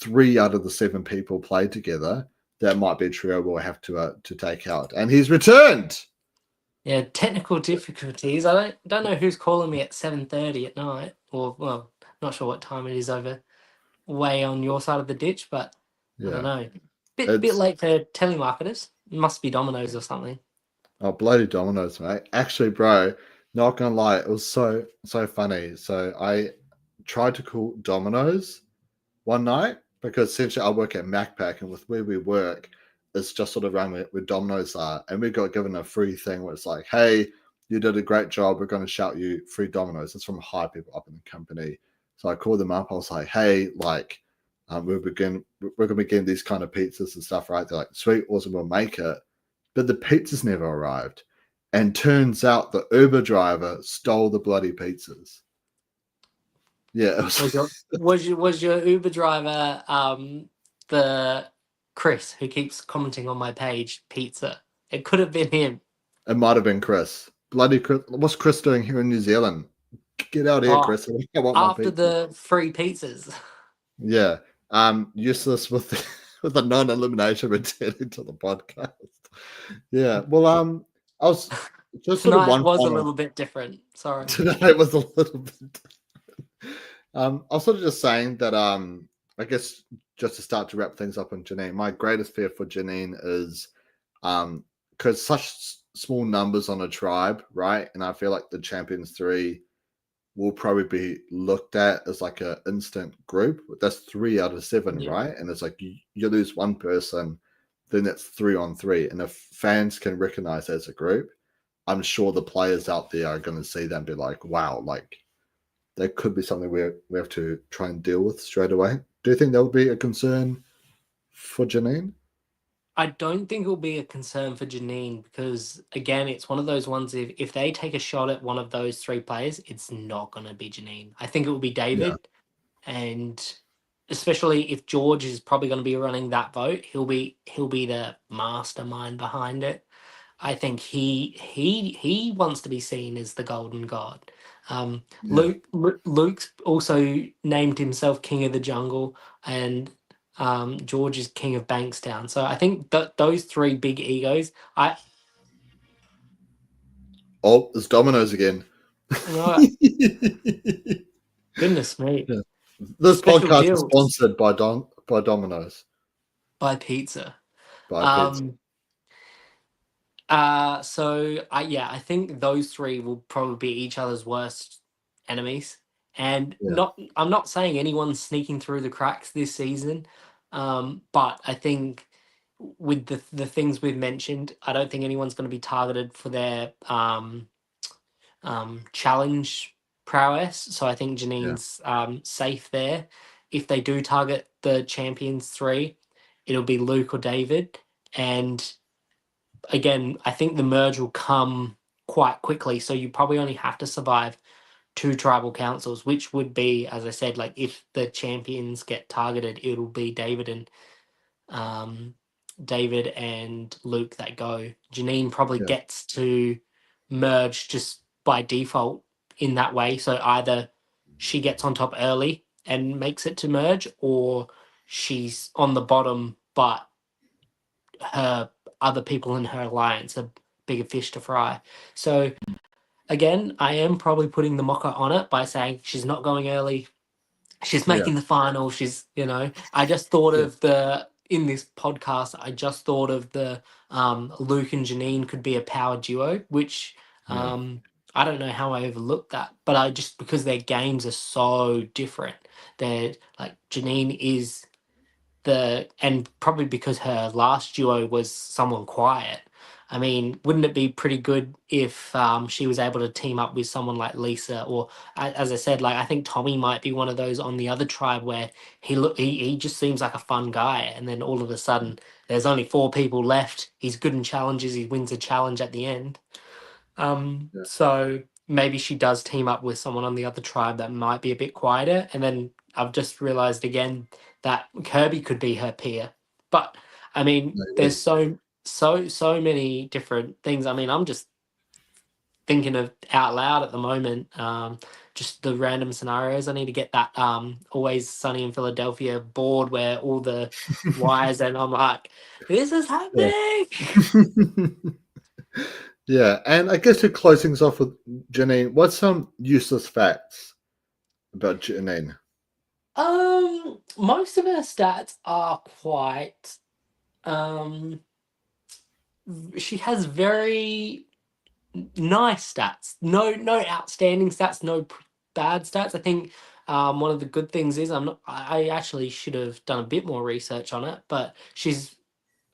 3 out of the 7 people played together. That might be a trio we'll have to take out, and he's returned. Yeah, technical difficulties. I don't know who's calling me at 7:30 at night, or well, not sure what time it is over way on your side of the ditch, but I don't Yeah, know. Bit it's late for telemarketers. Must be Domino's or something. oh bloody dominoes, mate. Actually, bro, not gonna lie, it was so funny. So I tried to call Domino's one night because essentially I work at MacPack, and with where we work, it's just sort of around where Domino's are, and we got given a free thing where it's like, hey, you did a great job. We're going to shout you free Domino's. It's from high people up in the company. So I called them up. I was like, hey, like, we're going to be getting these kind of pizzas and stuff, right? They're like, sweet, awesome, we'll make it. But the pizzas never arrived. And turns out the Uber driver stole the bloody pizzas. Yeah, it Was your Uber driver the Chris who keeps commenting on my page pizza? It could have been him. it might have been Chris. Bloody Chris. What's Chris doing here in New Zealand? Get out here, Oh, Chris. I want my after pizza. the free pizzas. Yeah. Useless with with the non-elimination returning to the podcast. Yeah. Well, I was just sort of Tonight one was a final. little bit different. Sorry. Today was a little bit. I was sort of just saying that I guess just to start to wrap things up on Janine, my greatest fear for Janine is because such small numbers on a tribe, right? And I feel like the Champions 3 will probably be looked at as like an instant group. That's 3 out of 7, Yeah. right? And it's like you lose one person, then that's 3-on-3. And if fans can recognize as a group, I'm sure the players out there are going to see them and be like, wow, like that could be something we have to try and deal with straight away. Do you think that would be a concern for Janine? I don't think it'll be a concern for Janine because, again, it's one of those ones if they take a shot at one of those 3 players, it's not going to be Janine. I think it will be Yeah. David. And especially if George is probably going to be running that vote, he'll be the mastermind behind it. I think he wants to be seen as the golden god. Yeah. Luke's also named himself King of the Jungle, and George is King of Bankstown. So I think that those 3 big egos. Oh, it's Domino's again. Uh, goodness me, Yeah. This special podcast is deals sponsored by Domino's. by pizza. By pizza. Um, I think those 3 will probably be each other's worst enemies. And Yeah. I'm not saying anyone's sneaking through the cracks this season. But I think with the things we've mentioned, I don't think anyone's going to be targeted for their challenge prowess. So I think Yeah. Janine's safe there. If they do target the champions 3, it'll be Luke or David. And again, I think the merge will come quite quickly. So you probably only have to survive 2 tribal councils, which would be, as I said, like if the champions get targeted, it'll be um, David and Luke that go. Janine probably Yeah. gets to merge just by default in that way. So either she gets on top early and makes it to merge, or she's on the bottom, but her other people in her alliance are bigger fish to fry. So again, I am probably putting the mocker on it by saying she's not going early. She's Yeah. making the final. I just thought Yeah. of in this podcast, I just thought of the Luke and Janine could be a power duo, which Yeah. I don't know how I overlooked that, but I just, because their games are so different. They're like, Janine is and probably because her last duo was someone quiet. I mean, wouldn't it be pretty good if she was able to team up with someone like Lisa, or as I said, like I think Tommy might be one of those on the other tribe where he just seems like a fun guy, and then all of a sudden there's only 4 people left. He's good in challenges. He wins a challenge at the end. Yeah. So maybe she does team up with someone on the other tribe that might be a bit quieter. And then I've just realized again that Kirby could be her peer. But I mean, there's Maybe. so many different things. I mean, I'm just thinking of out loud at the moment. Just the random scenarios. I need to get that Always Sunny in Philadelphia board where all the wires, and I'm like, this is Yeah. happening. Yeah. And I guess to close things off with Janine, what's some useless facts about Janine? Most of her stats are quite. She has very nice stats. No outstanding stats. No bad stats. I think One of the good things is I actually should have done a bit more research on it, but she's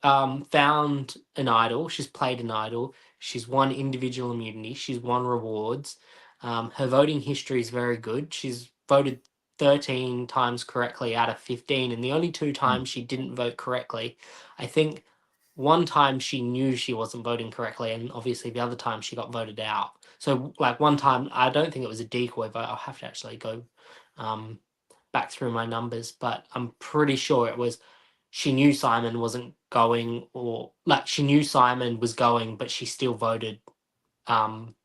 found an idol. She's played an idol. She's won individual immunity. She's won rewards. Her voting history is very good. She's voted 13 times correctly out of 15, and the only two Mm. times she didn't vote correctly, I think one time she knew she wasn't voting correctly, and obviously the other time she got voted out. So, like one time, I don't think it was a decoy vote. I'll have to actually go um, back through my numbers, but I'm pretty sure it was she knew Simon wasn't going, or like she knew Simon was going, but she still voted um,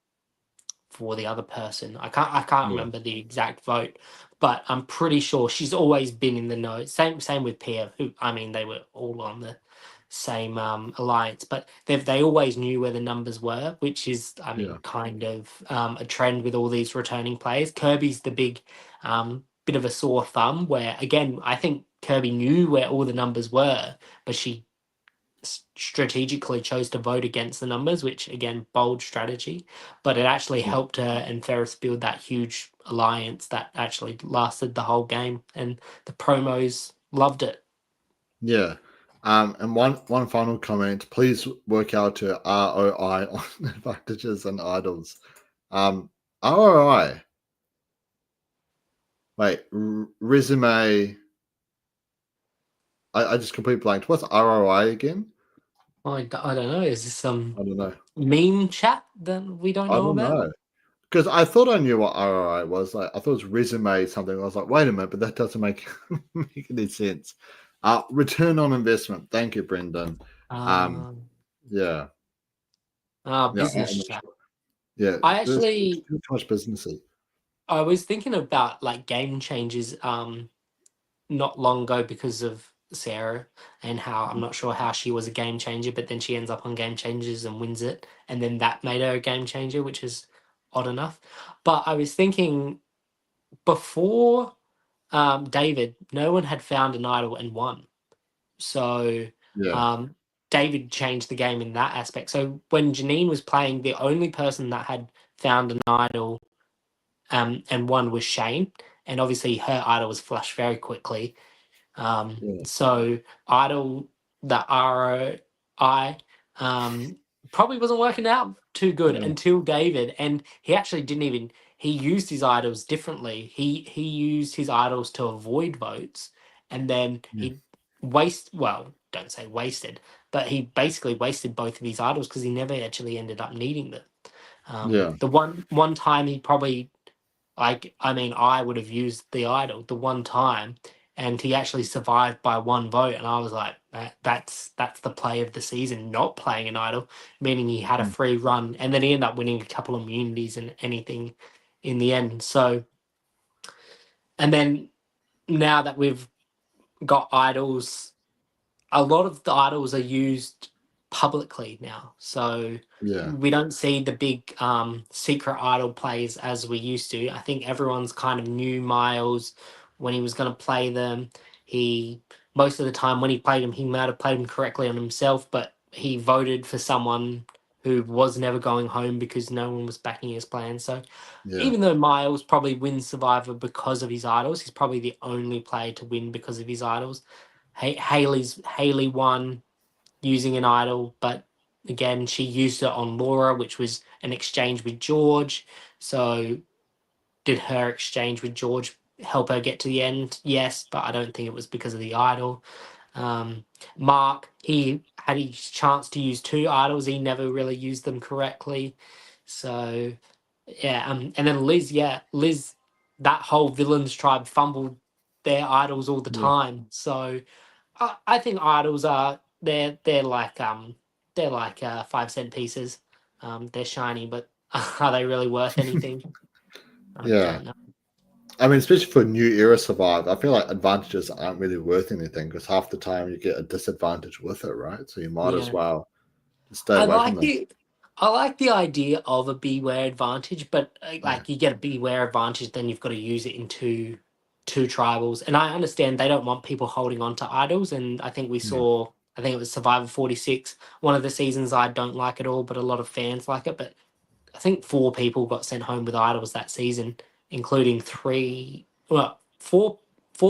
for the other person. I can't Yeah. remember the exact vote, but I'm pretty sure she's always been in the know. Same with Pia, who I mean they were all on the same alliance, but they always knew where the numbers were, which is I Yeah. mean kind of a trend with all these returning players. Kirby's the big bit of a sore thumb where again I think Kirby knew where all the numbers were, but she strategically chose to vote against the numbers, which again, bold strategy, but it actually Yeah. helped her and Ferris build that huge alliance that actually lasted the whole game, and the promos loved it. Yeah. And one final comment. Please work out your ROI on advantages and idols. ROI. Wait, resume. I just completely blanked. What's ROI again? I don't know. Is this some I don't know. meme chat that we don't I know don't about? know. Because I thought I knew what ROI was. Like I thought it was resume something. I was like, wait a minute, but that doesn't make make any sense. Return on investment. Thank you, Brendan. Um, Um, yeah, yeah, Business I'm not chat. sure. Yeah, I there's actually too much businessy. I was thinking about like game changes. Not long ago because of Sarah and how I'm not sure how she was a game changer, but then she ends up on Game Changers and wins it, and then that made her a game changer, which is odd enough. But I was thinking before David, no one had found an idol and won. So Yeah, um, David changed the game in that aspect. So when Janine was playing, the only person that had found an idol and won was Shane, and obviously her idol was flushed very quickly. yeah, So Idle, the ROI, probably wasn't working out too good yeah, until David, and he actually didn't even. He used his idols differently. He used his idols to avoid votes, and then yeah, he well, don't say wasted, but he basically wasted both of his idols because he never actually ended up needing them. yeah, The one time he probably like, I mean, I would have used the idol the one time, and he actually survived by one vote. And I was like, that's the play of the season, not playing an idol, meaning he had a mm, free run, and then he ended up winning a couple of immunities and anything in the end. So, and then now that we've got idols, a lot of the idols are used publicly now. So yeah, we don't see the big secret idol plays as we used to. I think everyone's kind of knew Miles when he was going to play them. He most of the time when he played him, he might have played him correctly on himself, but he voted for someone who was never going home because no one was backing his plan. So yeah, even though Miles probably wins Survivor because of his idols, he's probably the only player to win because of his idols. Haley won using an idol, but again, she used it on Laura, which was an exchange with George. So, did her exchange with George help her get to the end? Yes, but I don't think it was because of the idol. Um, Mark, he had his chance to use two idols. He never really used them correctly. So, yeah. And then Liz, yeah, Liz, that whole villains tribe fumbled their idols all the yeah. time. So, I think idols are they're like 5 cent pieces. They're shiny, but are they really worth anything? I Yeah. don't know. I mean, especially for new era survive, I feel like advantages aren't really worth anything because half the time you get a disadvantage with it, right? So you might as Yeah, well just stay I away from like them. the I like the idea of a beware advantage, but Yeah, like you get a beware advantage, then you've got to use it in two tribals. And I understand they don't want people holding on to idols, and I think we yeah, saw. I think it was Survivor 46, one of the seasons I don't like at all, but a lot of fans like it. But I think 4 people got sent home with idols that season, including 3. well, four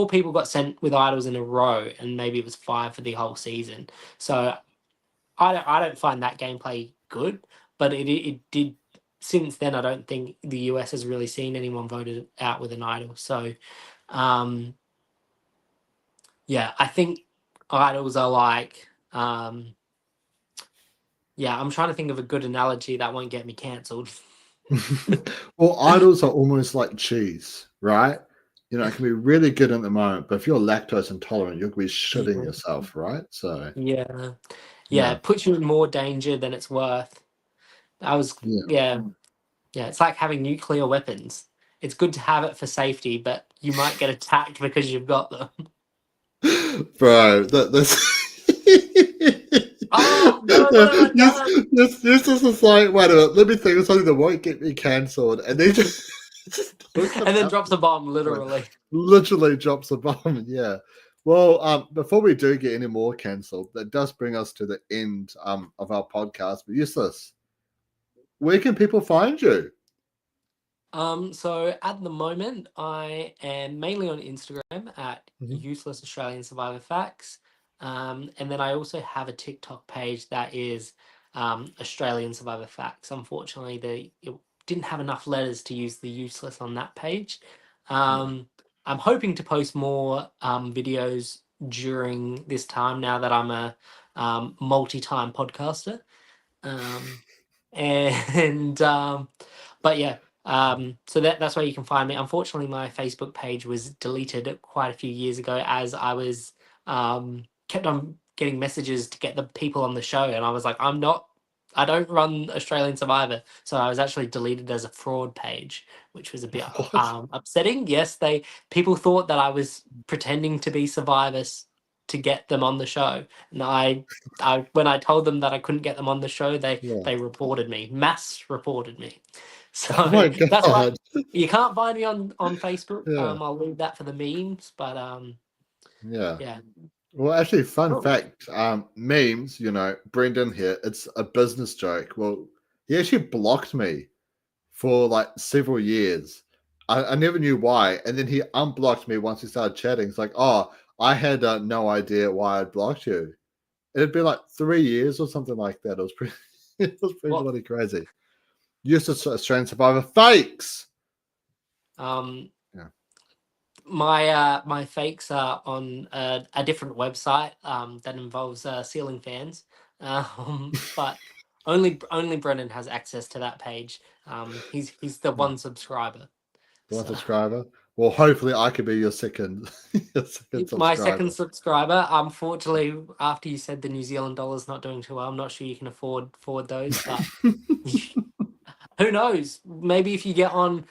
people got sent with idols in a row, and maybe it was 5 for the whole season. So I don't find that gameplay good, but it did. Since then, I don't think the US has really seen anyone voted out with an idol. So, yeah, I think idols are like, yeah, I'm trying to think of a good analogy that won't get me cancelled. Well, idols are almost like cheese, right? It can be really good at the moment, but if you're lactose intolerant, you'll be shitting Yeah, yourself, right? So, yeah, yeah. yeah, It puts you in more danger than it's worth. yeah. Yeah, yeah. It's like having nuclear weapons. It's good to have it for safety, but you might get attacked because you've got them. Bro, that's Oh no! What have I done? this is just like, wait a minute, let me think of something that won't get me cancelled. And then just talks And then about drops a bomb, like, literally. literally drops a bomb. Yeah. Well, before we do get any more cancelled, that does bring us to the end of our podcast. But useless, where can people find you? So at the moment, I am mainly on Instagram at Mhm. Useless Australian Survivor Facts. And then I also have a TikTok page that is Australian Survivor Facts. Unfortunately, it didn't have enough letters to use the useless on that page. Yeah. I'm hoping to post more videos during this time now that I'm a multi-time podcaster. Um, and but yeah, so that's where you can find me. Unfortunately, my Facebook page was deleted quite a few years ago as I was kept on getting messages to get the people on the show, and I was like, I don't run Australian Survivor, so I was actually deleted as a fraud page, which was a bit What? upsetting. Yes, people thought that I was pretending to be Survivors to get them on the show, and I when I told them that I couldn't get them on the show, Yeah. they reported me, mass reported me. Oh So my that's why god. you can't find me on Facebook. Yeah. I'll leave that for the memes, but Yeah. yeah. Well, actually, fun Oh. fact, memes, Brendan here, it's a business joke. Well, he actually blocked me for like several years. I never knew why. And then he unblocked me once we started chatting. It's like, oh, I had no idea why I'd blocked you. It'd been like 3 years or something like that. It was pretty, it was pretty What? bloody crazy. Used to Australian Survivor fakes. Um, Yeah. my fakes are on a different website that involves ceiling fans, but only Brennan has access to that page. He's the Yeah. one subscriber. One So subscriber. Well, hopefully I could be your second, your second my second subscriber. subscriber. Unfortunately, after you said the New Zealand dollar's not doing too well, I'm not sure you can afford those, but who knows? Maybe if you get on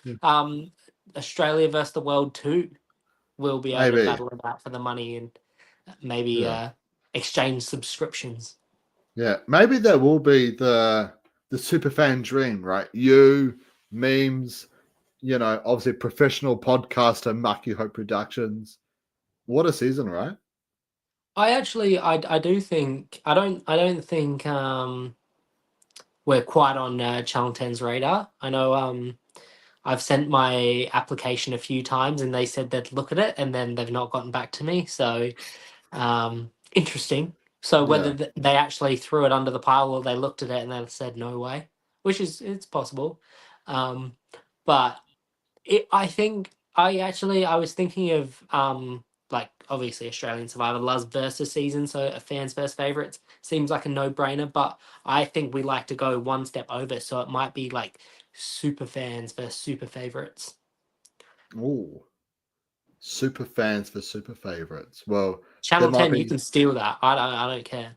Australia versus the world 2, we'll be able to Maybe. battle it out for the money and maybe Yeah. exchange subscriptions. Yeah. Maybe that will be the super fan dream, right? You, memes, obviously professional podcaster, Mucky Hope Productions. What a season, right? I do think I don't think we're quite on Channel 10's radar. I know I've sent my application a few times and they said they'd look at it and then they've not gotten back to me. So interesting. So whether Yeah. they actually threw it under the pile or they looked at it and they said no way, which is it's possible. Um, but I think I was thinking of like obviously Australian Survivor loves versus season, so a fans versus favorites seems like a no brainer. But I think we like to go one step over, so it might be like super fans versus super favorites. Oh, super fans for super favorites. Well, that Channel might 10, you be. can steal that. I don't care.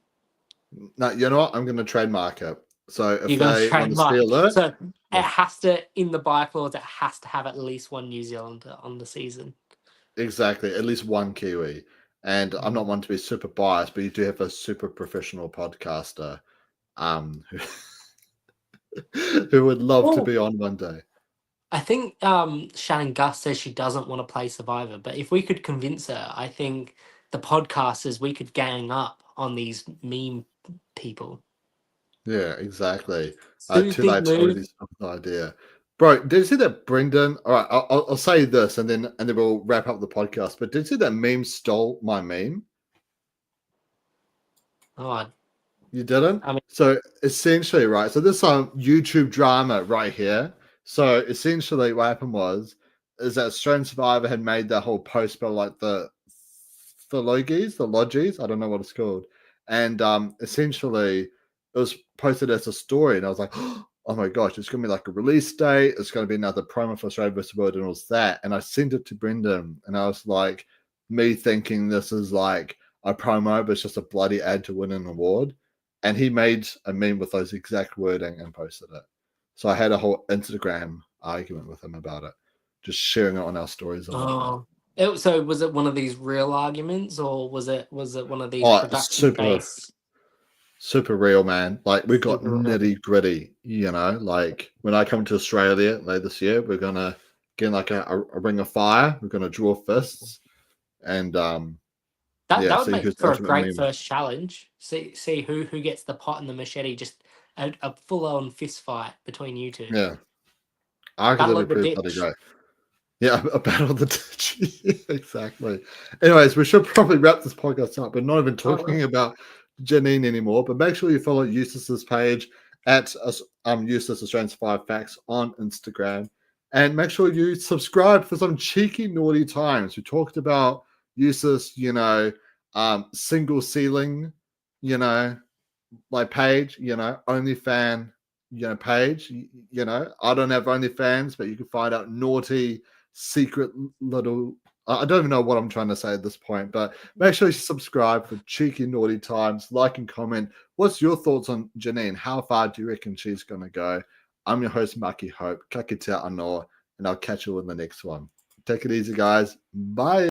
No, you know what? I'm going to trademark it. So if You're gonna they want to trademark. steal it, So it yeah, has to in the bylaws. It has to have at least one New Zealander on the season. exactly. At least one Kiwi. And I'm not Mm. one to be super biased, but you do have a super professional podcaster who, who would love to Oh, be on one day. I think Shannon Gus says she doesn't want to play Survivor, but if we could convince her, I think the podcasters we could gang up on these meme people. Yeah, exactly. Sue's Too big late to move. already stop the idea. Bro, did you see that Brendan? All right, I'll say this and then we'll wrap up the podcast. But did you see that meme stole my meme? Oh, You didn't? I mean, So essentially, right? So this YouTube drama right here. So essentially, what happened is that Australian Survivor had made that whole post about like the lodgies. I don't know what it's called. And essentially, it was posted as a story, and I was like, oh my gosh, it's gonna be like a release date. It's gonna be another promo for Australia vs. World and all that. And I sent it to Brendan, and I was like, me thinking this is like a promo, but it's just a bloody ad to win an award. And he made a meme with those exact wording and posted it. So I had a whole Instagram argument with him about it, just sharing it on our stories and whatnot. so was it one of these real arguments, or was it one of these Oh, production based? super real, man. Like we got Super real. nitty gritty, you know. Like when I come to Australia later this year, we're gonna get like a ring of fire. We're gonna draw fists, and That would see make who's the for a ultimate great meme. first challenge. See who gets the pot and the machete. Just a full on fist fight between you two. Yeah, I reckon Battle that'd of be the pretty bloody ditch. great. Yeah, a battle of the ditch. Exactly. Anyways, we should probably wrap this podcast up. We're not even talking about Janine anymore, but make sure you follow Eustace's page at Eustace Australian 5 Facts on Instagram. And make sure you subscribe for some cheeky, naughty times. We talked about Eustace, single ceiling, my page, OnlyFan, page. I don't have OnlyFans, but you can find out naughty, secret little. I don't even know what I'm trying to say at this point, but make sure you subscribe for cheeky, naughty times. Like and comment. What's your thoughts on Janine? How far do you reckon she's going to go? I'm your host, Mucky Hope. Ka kite anō, and I'll catch you in the next one. Take it easy, guys. Bye.